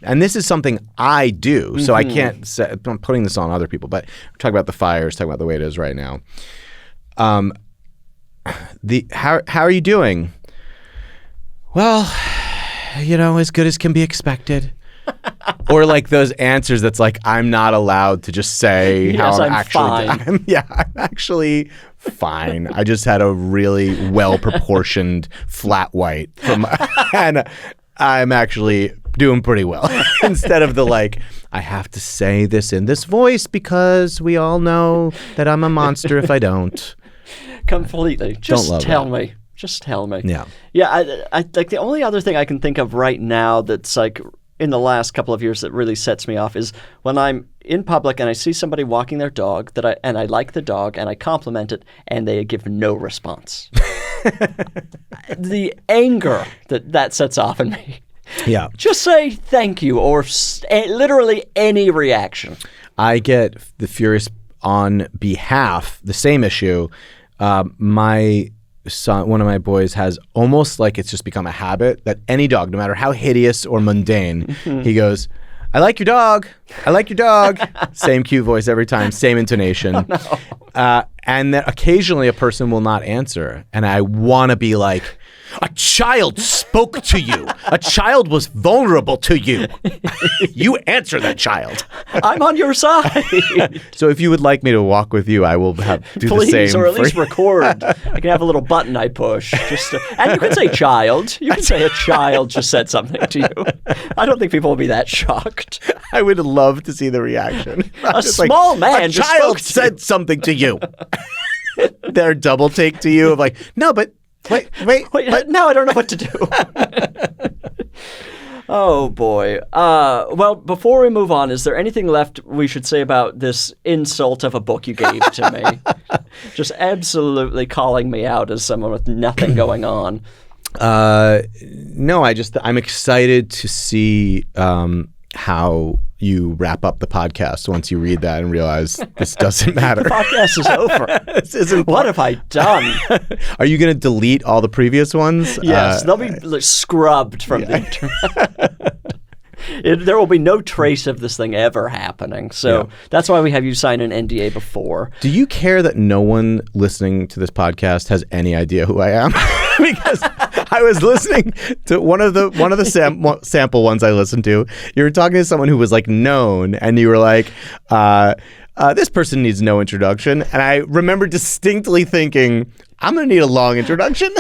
[SPEAKER 2] And this is something I do, so I can't say, I'm putting this on other people, but we're talking about the fires, talking about the way it is right now. How are you doing? Well, as good as can be expected. Or like those answers that's like, I'm not allowed to just say how I'm actually
[SPEAKER 1] fine.
[SPEAKER 2] I'm actually fine. I just had a really well-proportioned flat white and I'm actually doing pretty well. Instead of the like, I have to say this in this voice because we all know that I'm a monster if I don't.
[SPEAKER 1] Completely. Just tell me. Just tell me.
[SPEAKER 2] Yeah.
[SPEAKER 1] Yeah. I like the only other thing I can think of right now that's like in the last couple of years that really sets me off is when I'm in public and I see somebody walking their dog and I like the dog and I compliment it and they give no response. The anger that sets off in me.
[SPEAKER 2] Yeah.
[SPEAKER 1] Just say thank you or literally any reaction.
[SPEAKER 2] I get the furious on behalf, the same issue. My son, one of my boys, has almost like it's just become a habit that any dog, no matter how hideous or mundane, he goes, I like your dog. I like your dog. Same cute voice every time, same intonation. Oh, no. And then occasionally a person will not answer. And I want to be like, A child spoke to you. A child was vulnerable to you. You answer that child.
[SPEAKER 1] I'm on your side.
[SPEAKER 2] So if you would like me to walk with you, I will do the same.
[SPEAKER 1] Please, or at least record. I can have a little button I push. And you can say child. You can say a child just said something to you. I don't think people will be that shocked.
[SPEAKER 2] I would love to see the reaction.
[SPEAKER 1] A small man
[SPEAKER 2] a
[SPEAKER 1] just
[SPEAKER 2] child
[SPEAKER 1] spoke to
[SPEAKER 2] said something to you. Their double take to you of like, no, but wait,
[SPEAKER 1] now I don't know what to do. Oh, boy. Well, before we move on, is there anything left we should say about this insult of a book you gave to me? Just absolutely calling me out as someone with nothing going on.
[SPEAKER 2] No, I'm excited to see how you wrap up the podcast once you read that and realize this doesn't matter.
[SPEAKER 1] The podcast is over.
[SPEAKER 2] This isn't
[SPEAKER 1] what have I done?
[SPEAKER 2] Are you going to delete all the previous ones?
[SPEAKER 1] Yes, they'll be scrubbed from the internet. There will be no trace of this thing ever happening. So that's why we have you sign an NDA before.
[SPEAKER 2] Do you care that no one listening to this podcast has any idea who I am? Because I was listening to one of the sample ones I listened to. You were talking to someone who was like known, and you were like, this person needs no introduction. And I remember distinctly thinking, I'm going to need a long introduction.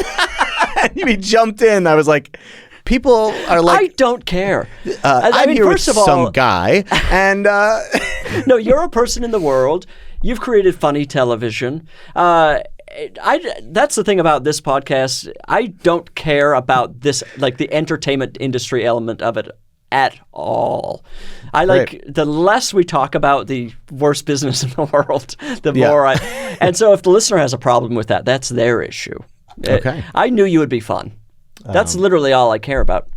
[SPEAKER 2] And you jumped in. I was like, people are like,
[SPEAKER 1] I don't care.
[SPEAKER 2] I'm here with some guy, and
[SPEAKER 1] no, you're a person in the world. You've created funny television. That's the thing about this podcast. I don't care about this, like the entertainment industry element of it at all. I like the less we talk about the worst business in the world, the more I. And so if the listener has a problem with that, that's their issue.
[SPEAKER 2] Okay.
[SPEAKER 1] I knew you would be fun. That's literally all I care about.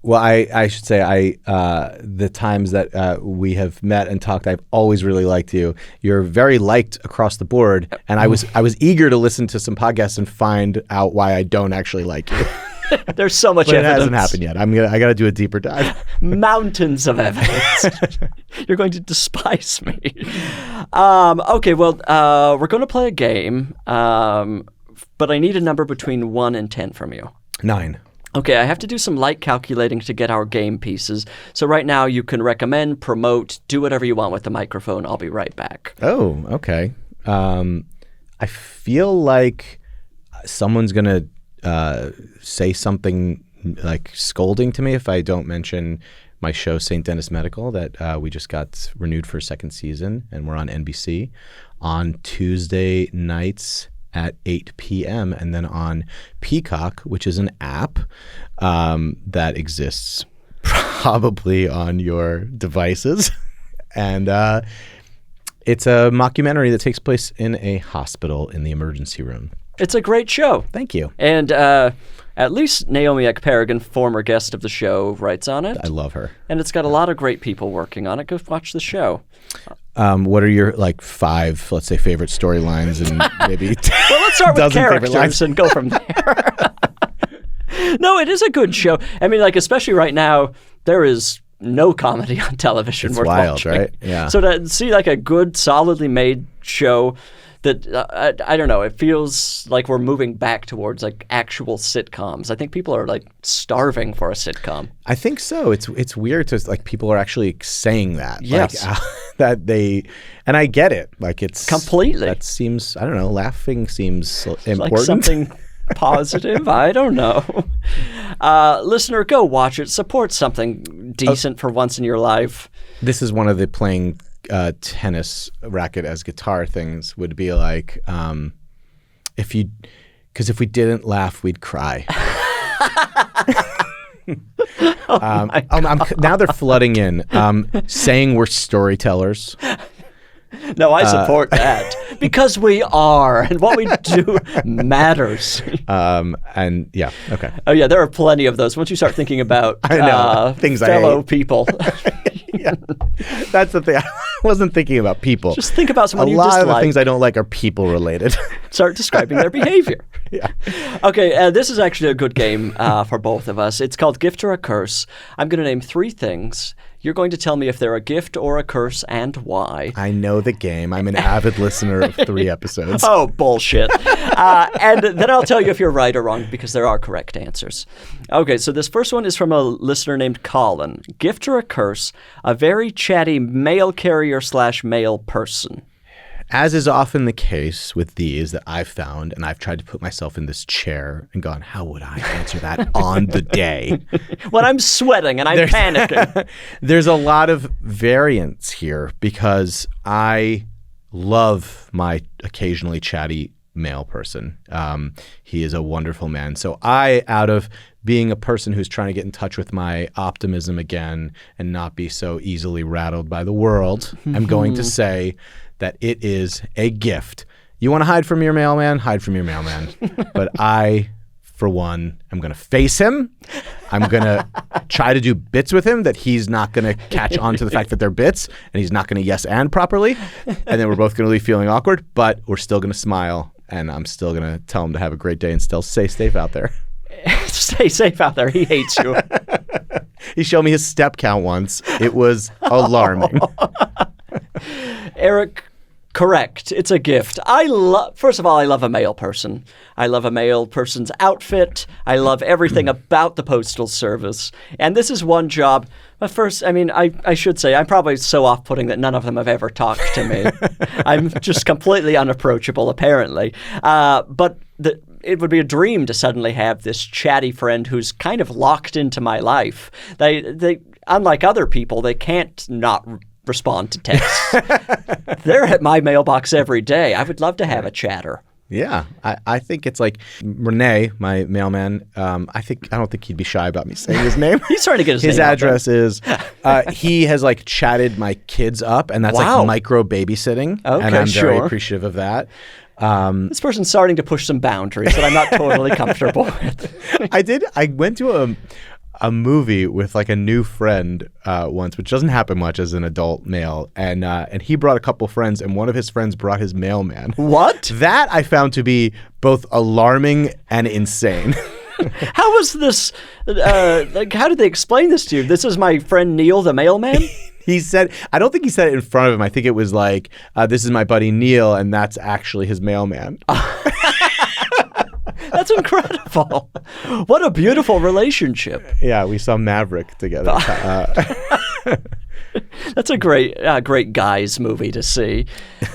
[SPEAKER 2] Well, I should say the times that we have met and talked, I've always really liked you. You're very liked across the board, and I was eager to listen to some podcasts and find out why I don't actually like you.
[SPEAKER 1] There's so much
[SPEAKER 2] evidence. It hasn't happened yet. I got to do a deeper dive.
[SPEAKER 1] Mountains of evidence. You're going to despise me. Okay, well, we're going to play a game, but I need a number between 1 and 10 from you.
[SPEAKER 2] 9.
[SPEAKER 1] Okay, I have to do some light calculating to get our game pieces. So right now you can recommend, promote, do whatever you want with the microphone. I'll be right back.
[SPEAKER 2] Oh, okay. I feel like someone's going to say something like scolding to me if I don't mention my show, St. Denis Medical, that we just got renewed for a second season, and we're on NBC on Tuesday nights at 8 p.m. and then on Peacock, which is an app that exists probably on your devices. And it's a mockumentary that takes place in a hospital in the emergency room.
[SPEAKER 1] It's a great show.
[SPEAKER 2] Thank you.
[SPEAKER 1] And at least Naomi Ekperigan, former guest of the show, writes on it.
[SPEAKER 2] I love her.
[SPEAKER 1] And it's got a lot of great people working on it. Go watch the show.
[SPEAKER 2] What are your 5, let's say, favorite storylines and maybe
[SPEAKER 1] well, let's start with characters and go from there. No, it is a good show. I mean, especially right now, there is no comedy on television
[SPEAKER 2] it's
[SPEAKER 1] worth
[SPEAKER 2] wild,
[SPEAKER 1] watching.
[SPEAKER 2] Right? Yeah.
[SPEAKER 1] So to see a good, solidly made show that I don't know, it feels like we're moving back towards actual sitcoms. I think people are starving for a sitcom.
[SPEAKER 2] I think so. It's weird to people are actually saying that.
[SPEAKER 1] Yes.
[SPEAKER 2] That they, and I get it. It's
[SPEAKER 1] completely.
[SPEAKER 2] That seems, I don't know, laughing seems important.
[SPEAKER 1] Like something positive. I don't know. Listener, go watch it. Support something decent for once in your life.
[SPEAKER 2] This is one of the playing tennis racket as guitar things would be because if we didn't laugh, we'd cry. Now they're flooding in, saying we're storytellers.
[SPEAKER 1] No, I support that because we are, and what we do matters.
[SPEAKER 2] And yeah, okay.
[SPEAKER 1] Oh yeah, there are plenty of those. Once you start thinking about
[SPEAKER 2] things
[SPEAKER 1] fellow people.
[SPEAKER 2] Yeah, that's the thing. I wasn't thinking about people.
[SPEAKER 1] Just think about someone you
[SPEAKER 2] dislike. A lot of the
[SPEAKER 1] dislike.
[SPEAKER 2] things I don't like are people related.
[SPEAKER 1] Start describing their behavior.
[SPEAKER 2] Yeah.
[SPEAKER 1] Okay, this is actually a good game for both of us. It's called Gift or a Curse. I'm going to name 3 things. You're going to tell me if they're a gift or a curse and why.
[SPEAKER 2] I know the game. I'm an avid listener of 3 episodes.
[SPEAKER 1] Oh, bullshit. And then I'll tell you if you're right or wrong, because there are correct answers. Okay, so this first one is from a listener named Colin. Gift or a curse, a very chatty mail carrier / mail person.
[SPEAKER 2] As is often the case with these that I've found, and I've tried to put myself in this chair and gone, how would I answer that on the day?
[SPEAKER 1] When I'm sweating and I'm panicking.
[SPEAKER 2] There's a lot of variance here because I love my occasionally chatty male person. He is a wonderful man. So out of being a person who's trying to get in touch with my optimism again and not be so easily rattled by the world, I'm going to say that it is a gift. You want to hide from your mailman? Hide from your mailman. But I, for one, am going to face him. I'm going to try to do bits with him that he's not going to catch on to the fact that they're bits, and he's not going to yes and properly. And then we're both going to leave feeling awkward, but we're still going to smile, and I'm still going to tell him to have a great day and still stay safe out there.
[SPEAKER 1] Stay safe out there. He hates you.
[SPEAKER 2] He showed me his step count once. It was alarming.
[SPEAKER 1] Eric, correct. It's a gift. First of all, I love a male person. I love a male person's outfit. I love everything about the Postal Service. And this is one job. But first, I should say, I'm probably so off-putting that none of them have ever talked to me. I'm just completely unapproachable, apparently. But it would be a dream to suddenly have this chatty friend who's kind of locked into my life. They unlike other people, they can't not respond to texts. They're at my mailbox every day. I would love to have a chatter.
[SPEAKER 2] Yeah, I think it's like Renee, my mailman. I don't think he'd be shy about me saying his name.
[SPEAKER 1] He's trying to get
[SPEAKER 2] his address is. He has like chatted my kids up, and that's like micro babysitting.
[SPEAKER 1] Okay,
[SPEAKER 2] and I'm very appreciative of that.
[SPEAKER 1] This person's starting to push some boundaries that I'm not totally comfortable with.
[SPEAKER 2] I went to a movie with like a new friend once, which doesn't happen much as an adult male, and he brought a couple friends, and one of his friends brought his mailman.
[SPEAKER 1] What?
[SPEAKER 2] That I found to be both alarming and insane.
[SPEAKER 1] How was this? How did they explain this to you? This is my friend Neil, the mailman?
[SPEAKER 2] He said, I don't think he said it in front of him. I think it was like, this is my buddy Neil, and that's actually his mailman.
[SPEAKER 1] That's incredible. What a beautiful relationship.
[SPEAKER 2] Yeah, we saw Maverick together.
[SPEAKER 1] That's a great guys movie to see.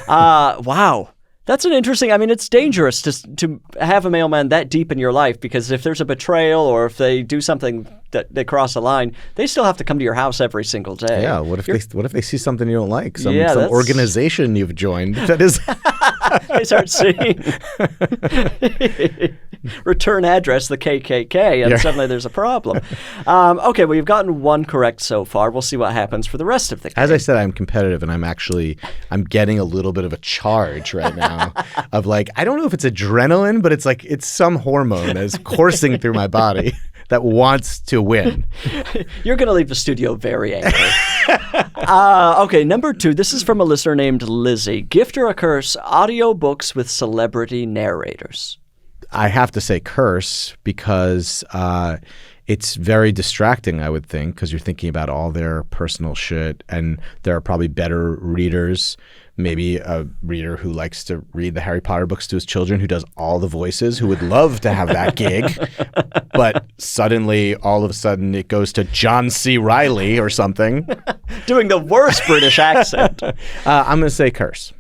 [SPEAKER 1] Wow. That's an interesting, it's dangerous to have a mailman that deep in your life, because if there's a betrayal or if they do something that they cross a line, they still have to come to your house every single day.
[SPEAKER 2] Yeah, what if they see something you don't like? Some organization you've joined that is...
[SPEAKER 1] They start seeing return address, the KKK, and suddenly there's a problem. Okay, well, you've gotten one correct so far. We'll see what happens for the rest of the game.
[SPEAKER 2] As I said, I'm competitive, and I'm getting a little bit of a charge right now of like, I don't know if it's adrenaline, but it's like it's some hormone that's coursing through my body that wants to win.
[SPEAKER 1] You're going to leave the studio very angry. Okay, number 2. This is from a listener named Lizzie. Gift or a curse, audiobooks with celebrity narrators.
[SPEAKER 2] I have to say curse because it's very distracting, I would think, because you're thinking about all their personal shit, and there are probably better readers. Maybe a reader who likes to read the Harry Potter books to his children, who does all the voices, who would love to have that gig. But suddenly, all of a sudden, it goes to John C. Reilly or something.
[SPEAKER 1] Doing the worst British accent.
[SPEAKER 2] I'm going to say curse.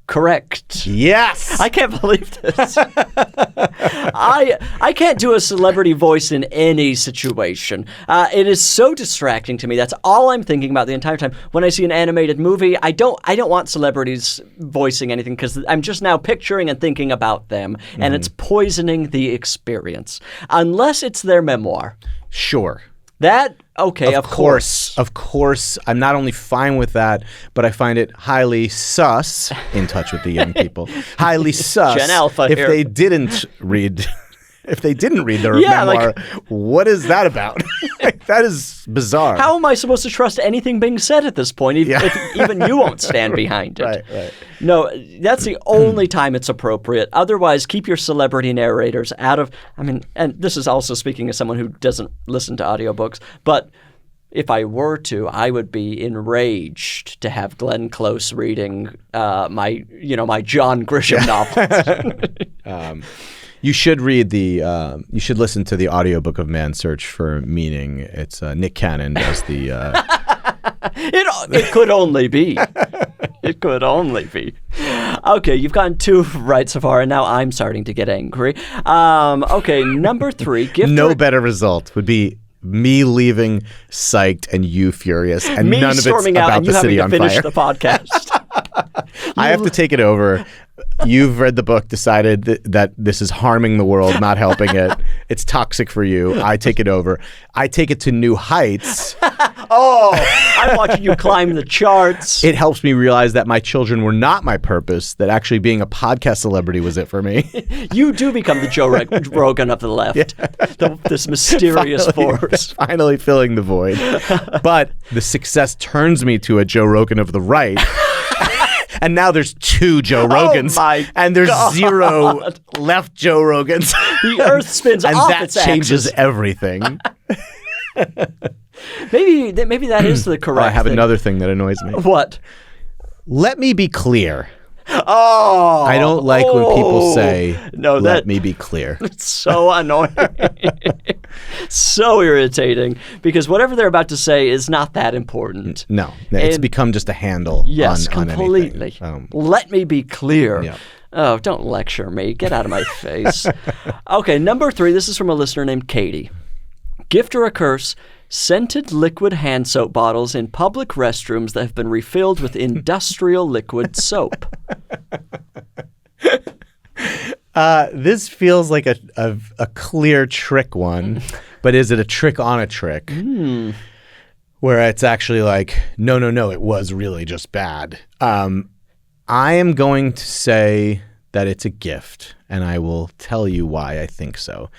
[SPEAKER 1] Correct.
[SPEAKER 2] Yes.
[SPEAKER 1] I can't believe this. I can't do a celebrity voice in any situation. It is so distracting to me. That's all I'm thinking about the entire time. When I see an animated movie, I don't want celebrities voicing anything, because I'm just now picturing and thinking about them, and it's poisoning the experience. Unless it's their memoir.
[SPEAKER 2] Sure.
[SPEAKER 1] That, okay, of course.
[SPEAKER 2] Of course. I'm not only fine with that, but I find it highly sus, in touch with the young people, highly sus
[SPEAKER 1] Gen Alpha
[SPEAKER 2] if
[SPEAKER 1] here.
[SPEAKER 2] they didn't read their memoir. What is that about? That is bizarre.
[SPEAKER 1] How am I supposed to trust anything being said at this point, if even you won't stand behind it?
[SPEAKER 2] Right.
[SPEAKER 1] No, that's the only time it's appropriate. Otherwise, keep your celebrity narrators out of... and this is also speaking as someone who doesn't listen to audiobooks, but if I were to, I would be enraged to have Glenn Close reading my John Grisham novels.
[SPEAKER 2] You should read you should listen to the audiobook of Man's Search for Meaning. It's Nick Cannon does the.
[SPEAKER 1] It could only be. It could only be. Okay, you've gotten 2 right so far, and now I'm starting to get angry. Okay, number 3.
[SPEAKER 2] No better result would be me leaving psyched and you furious, and
[SPEAKER 1] me
[SPEAKER 2] none of it's
[SPEAKER 1] storming out
[SPEAKER 2] about
[SPEAKER 1] and
[SPEAKER 2] the
[SPEAKER 1] you
[SPEAKER 2] city
[SPEAKER 1] having
[SPEAKER 2] on
[SPEAKER 1] to finish
[SPEAKER 2] fire.
[SPEAKER 1] the podcast.
[SPEAKER 2] I have to take it over. You've read the book, decided that this is harming the world, not helping it. It's toxic for you. I take it over. I take it to new heights.
[SPEAKER 1] I'm watching you climb the charts.
[SPEAKER 2] It helps me realize that my children were not my purpose, that actually being a podcast celebrity was it for me.
[SPEAKER 1] You do become the Joe Rogan of the left. Yeah. This mysterious force.
[SPEAKER 2] Finally filling the void. But the success turns me to a Joe Rogan of the right. And now there's 2 Joe Rogans.
[SPEAKER 1] Oh my
[SPEAKER 2] and there's
[SPEAKER 1] God.
[SPEAKER 2] 0 left Joe Rogans.
[SPEAKER 1] The earth spins
[SPEAKER 2] and
[SPEAKER 1] off
[SPEAKER 2] that
[SPEAKER 1] its
[SPEAKER 2] changes
[SPEAKER 1] axis.
[SPEAKER 2] everything.
[SPEAKER 1] Maybe that is the correct
[SPEAKER 2] I have
[SPEAKER 1] thing.
[SPEAKER 2] another thing that annoys me.
[SPEAKER 1] What?
[SPEAKER 2] Let me be clear.
[SPEAKER 1] Oh,
[SPEAKER 2] I don't like when people say, let me be clear.
[SPEAKER 1] It's so annoying. So irritating, because whatever they're about to say is not that important.
[SPEAKER 2] No, it's become just a handle
[SPEAKER 1] yes,
[SPEAKER 2] on
[SPEAKER 1] completely.
[SPEAKER 2] anything.
[SPEAKER 1] Let me be clear.
[SPEAKER 2] Yeah.
[SPEAKER 1] Oh, don't lecture me. Get out of my face. Okay, number 3. This is from a listener named Katie. Gift or a curse, scented liquid hand soap bottles in public restrooms that have been refilled with industrial liquid soap.
[SPEAKER 2] This feels like a clear trick one, but is it a trick on a trick? Where it's actually like, no, it was really just bad. I am going to say that it's a gift, and I will tell you why I think so.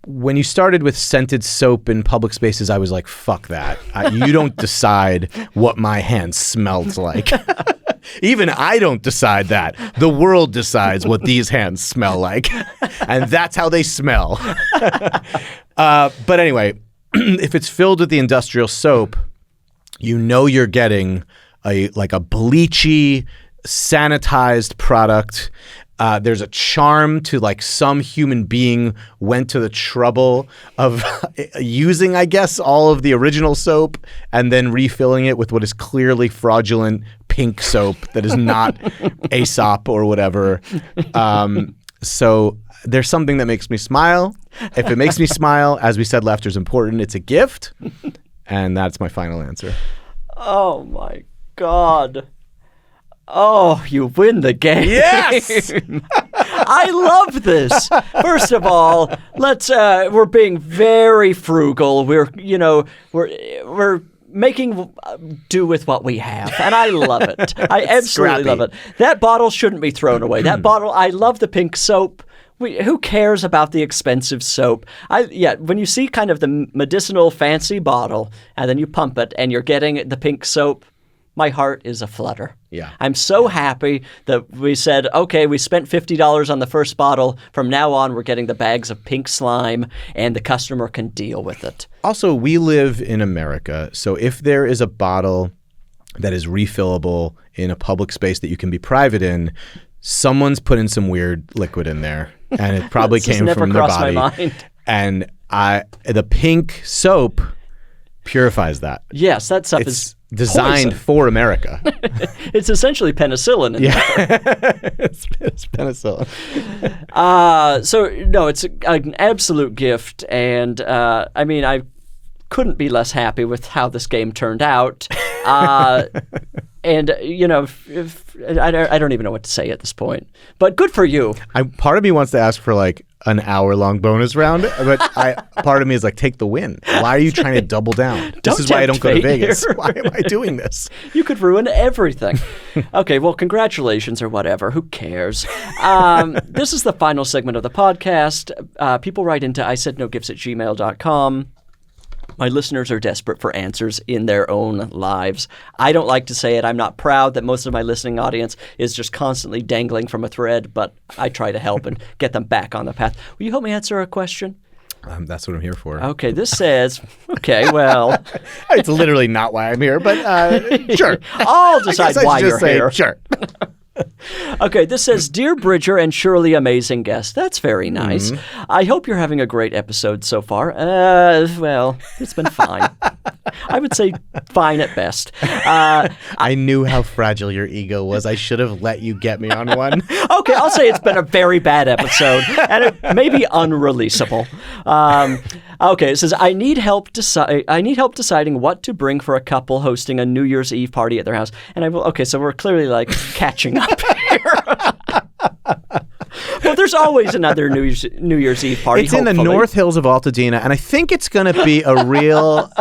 [SPEAKER 2] When you started with scented soap in public spaces, I was like, fuck that. You don't decide what my hand smells like. Even I don't decide that. The world decides what these hands smell like. And that's how they smell. But anyway, if it's filled with the industrial soap, you know you're getting a bleachy, sanitized product. There's a charm to like some human being went to the trouble of using, I guess, all of the original soap and then refilling it with what is clearly fraudulent pink soap that is not Aesop or whatever. So there's something that makes me smile. If it makes me smile, as we said, laughter is important. It's a gift. And that's my final answer.
[SPEAKER 1] Oh, my God. Oh, you win the game.
[SPEAKER 2] Yes!
[SPEAKER 1] I love this. First of all, we're being very frugal. We're making do with what we have, and I love it. I absolutely love it. That bottle shouldn't be thrown away. That bottle, I love the pink soap. Who cares about the expensive soap? When you see kind of the medicinal fancy bottle, and then you pump it, and you're getting the pink soap, my heart is aflutter.
[SPEAKER 2] Yeah.
[SPEAKER 1] I'm so happy that we said, okay, we spent $50 on the first bottle. From now on, we're getting the bags of pink slime, and the customer can deal with it.
[SPEAKER 2] Also, we live in America, so if there is a bottle that is refillable in a public space that you can be private in, someone's put in some weird liquid in there, and it probably came from their body.
[SPEAKER 1] My mind.
[SPEAKER 2] And the pink soap purifies that.
[SPEAKER 1] Yes, that stuff is
[SPEAKER 2] designed
[SPEAKER 1] poison.
[SPEAKER 2] For America.
[SPEAKER 1] It's essentially penicillin in there.
[SPEAKER 2] it's penicillin.
[SPEAKER 1] It's an absolute gift, and I couldn't be less happy with how this game turned out. And I don't even know what to say at this point. But good for you.
[SPEAKER 2] Part of me wants to ask for like an hour-long bonus round, but part of me is like, take the win. Why are you trying to double down? This is why I don't go to Vegas. Why am I doing this?
[SPEAKER 1] You could ruin everything. Okay, well, congratulations or whatever. Who cares? This is the final segment of the podcast. People write into isaidnogifts@gmail.com. My listeners are desperate for answers in their own lives. I don't like to say it. I'm not proud that most of my listening audience is just constantly dangling from a thread, but I try to help and get them back on the path. Will you help me answer a question?
[SPEAKER 2] That's what I'm here for.
[SPEAKER 1] Okay, this says, okay, well.
[SPEAKER 2] It's literally not why I'm here, but sure.
[SPEAKER 1] I'll decide why you're here.
[SPEAKER 2] Sure.
[SPEAKER 1] Okay, this says, Dear Bridger and surely amazing guest. That's very nice. I hope you're having a great episode so far. Well, it's been fine. I would say fine at best.
[SPEAKER 2] I knew how fragile your ego was. I should have let you get me on one.
[SPEAKER 1] Okay, I'll say it's been a very bad episode, and it may be unreleasable. Okay, it says, I need help deciding what to bring for a couple hosting a New Year's Eve party at their house. And I will. Okay, so we're clearly like catching up here. Well, there's always another New Year's Eve party.
[SPEAKER 2] It's in the North Hills of Altadena, and I think it's going to be a real.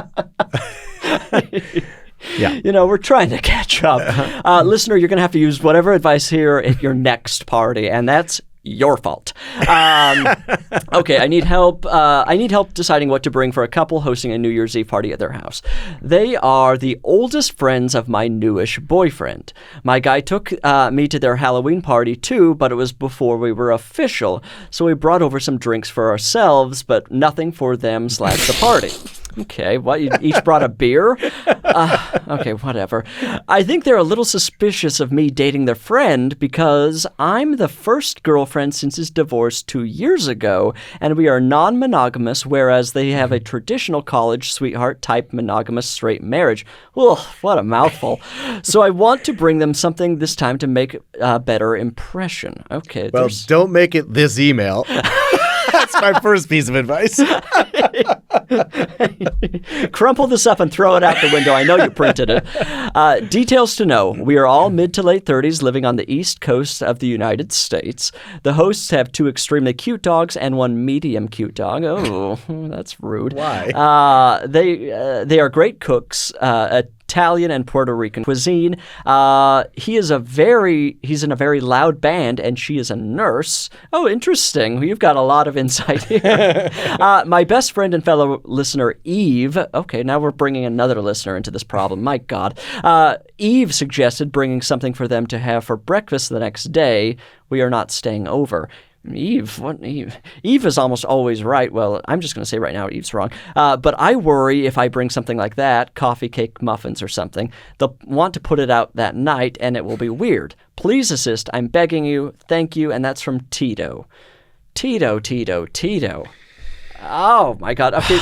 [SPEAKER 2] Yeah.
[SPEAKER 1] You know, we're trying to catch up. Listener, you're going to have to use whatever advice here at your next party, and that's your fault. Okay, I need help. I need help deciding what to bring for a couple hosting a New Year's Eve party at their house. They are the oldest friends of my newish boyfriend. My guy took me to their Halloween party too, but it was before we were official. So we brought over some drinks for ourselves, but nothing for them / the party. Okay, what, you each brought a beer? Okay, whatever. I think they're a little suspicious of me dating their friend because I'm the first girlfriend since his divorce 2 years ago, and we are non-monogamous, whereas they have a traditional college sweetheart type monogamous straight marriage. Ugh, what a mouthful. So I want to bring them something this time to make a better impression. Okay.
[SPEAKER 2] Well, don't make it this email. That's my first piece of advice.
[SPEAKER 1] Crumple this up and throw it out the window. I know you printed it. Details to know. We are all mid to late 30s living on the east coast of the United States. The hosts have 2 extremely cute dogs and 1 medium cute dog. Oh, that's rude.
[SPEAKER 2] Why?
[SPEAKER 1] They are great cooks. Italian and Puerto Rican cuisine. He's in a very loud band, and she is a nurse. Oh, interesting. You've got a lot of insight here. My best friend and fellow listener, Eve. Okay, now we're bringing another listener into this problem. My God. Eve suggested bringing something for them to have for breakfast the next day. We are not staying over. Eve? What Eve? Eve is almost always right. Well, I'm just going to say right now Eve's wrong. But I worry if I bring something like that, coffee, cake, muffins, or something, they'll want to put it out that night, and it will be weird. Please assist. I'm begging you. Thank you. And that's from Tito. Tito. Oh, my God. Okay.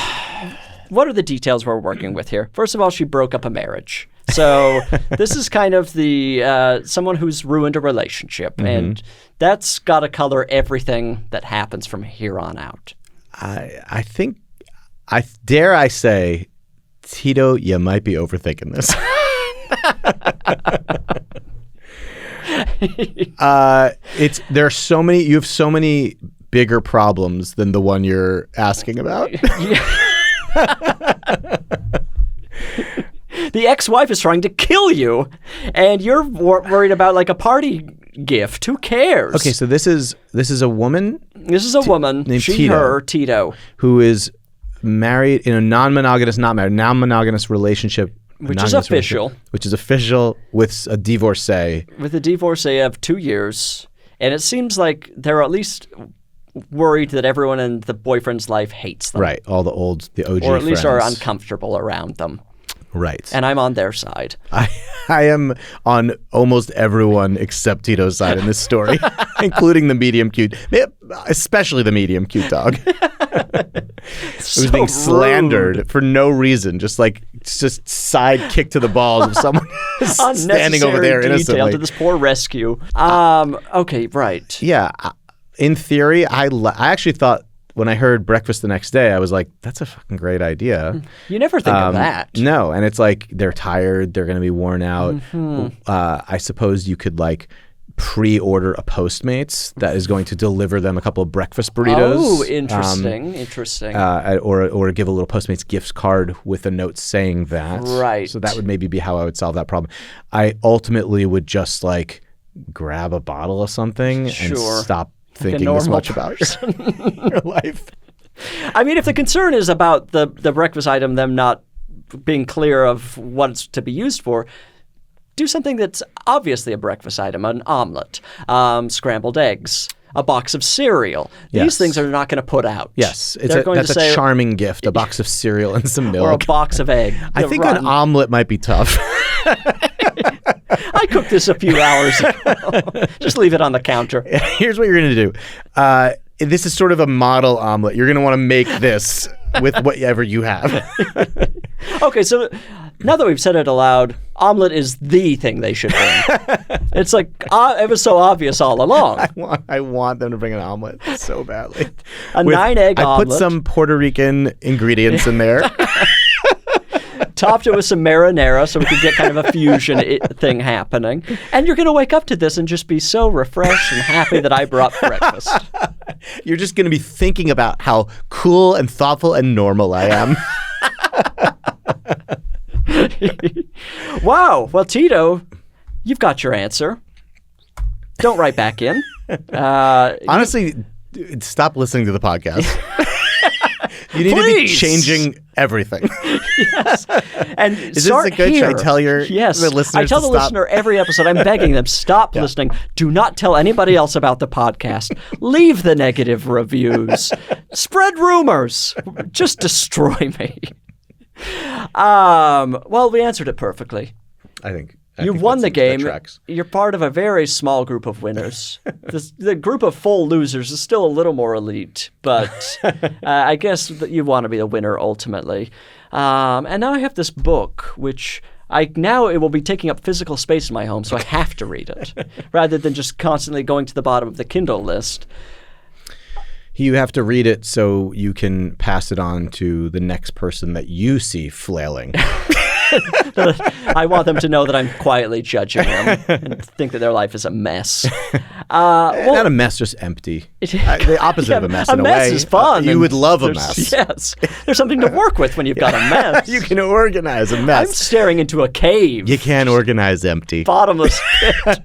[SPEAKER 1] What are the details we're working with here? First of all, she broke up a marriage. So this is kind of the someone who's ruined a relationship, and that's got to color everything that happens from here on out.
[SPEAKER 2] I think, dare I say, Tito, you might be overthinking this. You have so many bigger problems than the one you're asking about.
[SPEAKER 1] The ex-wife is trying to kill you, and you're worried about like a party gift. Who cares?
[SPEAKER 2] Okay, so this is a woman.
[SPEAKER 1] This is a woman
[SPEAKER 2] named
[SPEAKER 1] she,
[SPEAKER 2] Tito,
[SPEAKER 1] her, Tito,
[SPEAKER 2] who is married in a non-monogamous relationship,
[SPEAKER 1] which is official.
[SPEAKER 2] Which is official with a divorcee.
[SPEAKER 1] With a divorcee of 2 years, and it seems like they're at least worried that everyone in the boyfriend's life hates them.
[SPEAKER 2] Right, all the OG
[SPEAKER 1] or at least
[SPEAKER 2] friends
[SPEAKER 1] are uncomfortable around them.
[SPEAKER 2] Right.
[SPEAKER 1] And I'm on their side.
[SPEAKER 2] I am on almost everyone except Tito's side in this story, including the medium cute, especially the medium cute dog. It was being slandered for no reason, just side kick to the balls of someone standing over there innocently.
[SPEAKER 1] Detail to this poor rescue. Okay, right.
[SPEAKER 2] Yeah. In theory, I actually thought, when I heard breakfast the next day, I was like, that's a fucking great idea.
[SPEAKER 1] You never think of that.
[SPEAKER 2] No. And it's like, they're tired. They're going to be worn out. I suppose you could pre-order a Postmates that is going to deliver them a couple of breakfast burritos.
[SPEAKER 1] Oh, interesting.
[SPEAKER 2] Or give a little Postmates gift card with a note saying that.
[SPEAKER 1] Right.
[SPEAKER 2] So that would maybe be how I would solve that problem. I ultimately would just grab a bottle of something and stop thinking this much about your life.
[SPEAKER 1] I mean, if the concern is about the breakfast item, them not being clear of what it's to be used for, do something that's obviously a breakfast item, an omelet, scrambled eggs, a box of cereal. These
[SPEAKER 2] Yes.
[SPEAKER 1] things are not going to put out.
[SPEAKER 2] Yes,
[SPEAKER 1] That's
[SPEAKER 2] a charming gift, a box of cereal and some milk.
[SPEAKER 1] Or a box of egg.
[SPEAKER 2] I think an omelet might be tough.
[SPEAKER 1] I cooked this a few hours ago. Just leave it on the counter.
[SPEAKER 2] Here's what you're going to do. This is sort of a model omelet. You're going to want to make this with whatever you have.
[SPEAKER 1] Okay, so now that we've said it aloud, omelet is the thing they should bring. It's like, it was so obvious all along.
[SPEAKER 2] I want them to bring an omelet so badly.
[SPEAKER 1] A 9-egg omelet.
[SPEAKER 2] I put some Puerto Rican ingredients in there.
[SPEAKER 1] Topped it with some marinara so we could get kind of a fusion thing happening. And you're going to wake up to this and just be so refreshed and happy that I brought breakfast.
[SPEAKER 2] You're just going to be thinking about how cool and thoughtful and normal I am.
[SPEAKER 1] Wow. Well, Tito, you've got your answer. Don't write back in.
[SPEAKER 2] Honestly, stop listening to the podcast. You need to be changing everything.
[SPEAKER 1] Yes. And
[SPEAKER 2] is this a good? Should I tell the listeners?
[SPEAKER 1] I tell the
[SPEAKER 2] stop?
[SPEAKER 1] listener every episode. I'm begging them, stop listening. Do not tell anybody else about the podcast. Leave the negative reviews. Spread rumors. Just destroy me. Well, we answered it perfectly.
[SPEAKER 2] I think
[SPEAKER 1] You've won the game. You're part of a very small group of winners. The group of full losers is still a little more elite, but I guess that you want to be the winner ultimately. And now I have this book, which now it will be taking up physical space in my home, so I have to read it, rather than just constantly going to the bottom of the Kindle list.
[SPEAKER 2] You have to read it so you can pass it on to the next person that you see flailing.
[SPEAKER 1] I want them to know that I'm quietly judging them and think that their life is a mess.
[SPEAKER 2] Not a mess, just empty. The opposite of a mess in a way.
[SPEAKER 1] A mess is fun.
[SPEAKER 2] You would love a mess.
[SPEAKER 1] Yes. There's something to work with when you've got a mess.
[SPEAKER 2] You can organize a mess.
[SPEAKER 1] I'm staring into a cave.
[SPEAKER 2] You can't organize empty.
[SPEAKER 1] Bottomless pit.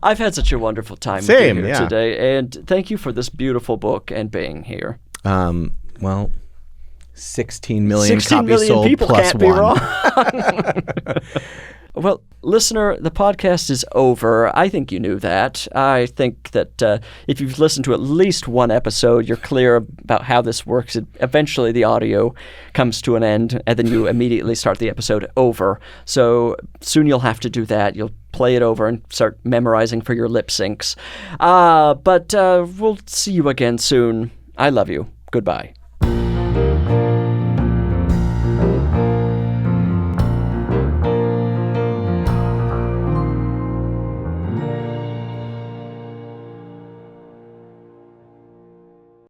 [SPEAKER 1] I've had such a wonderful time with you here today, and thank you for this beautiful book and being here.
[SPEAKER 2] Well, 16 million copies sold
[SPEAKER 1] people
[SPEAKER 2] plus
[SPEAKER 1] can't
[SPEAKER 2] one.
[SPEAKER 1] Be wrong. Well, listener, the podcast is over. I think you knew that. I think that if you've listened to at least one episode, you're clear about how this works. Eventually, the audio comes to an end, and then you immediately start the episode over. So soon you'll have to do that. You'll play it over and start memorizing for your lip syncs. But we'll see you again soon. I love you. Goodbye.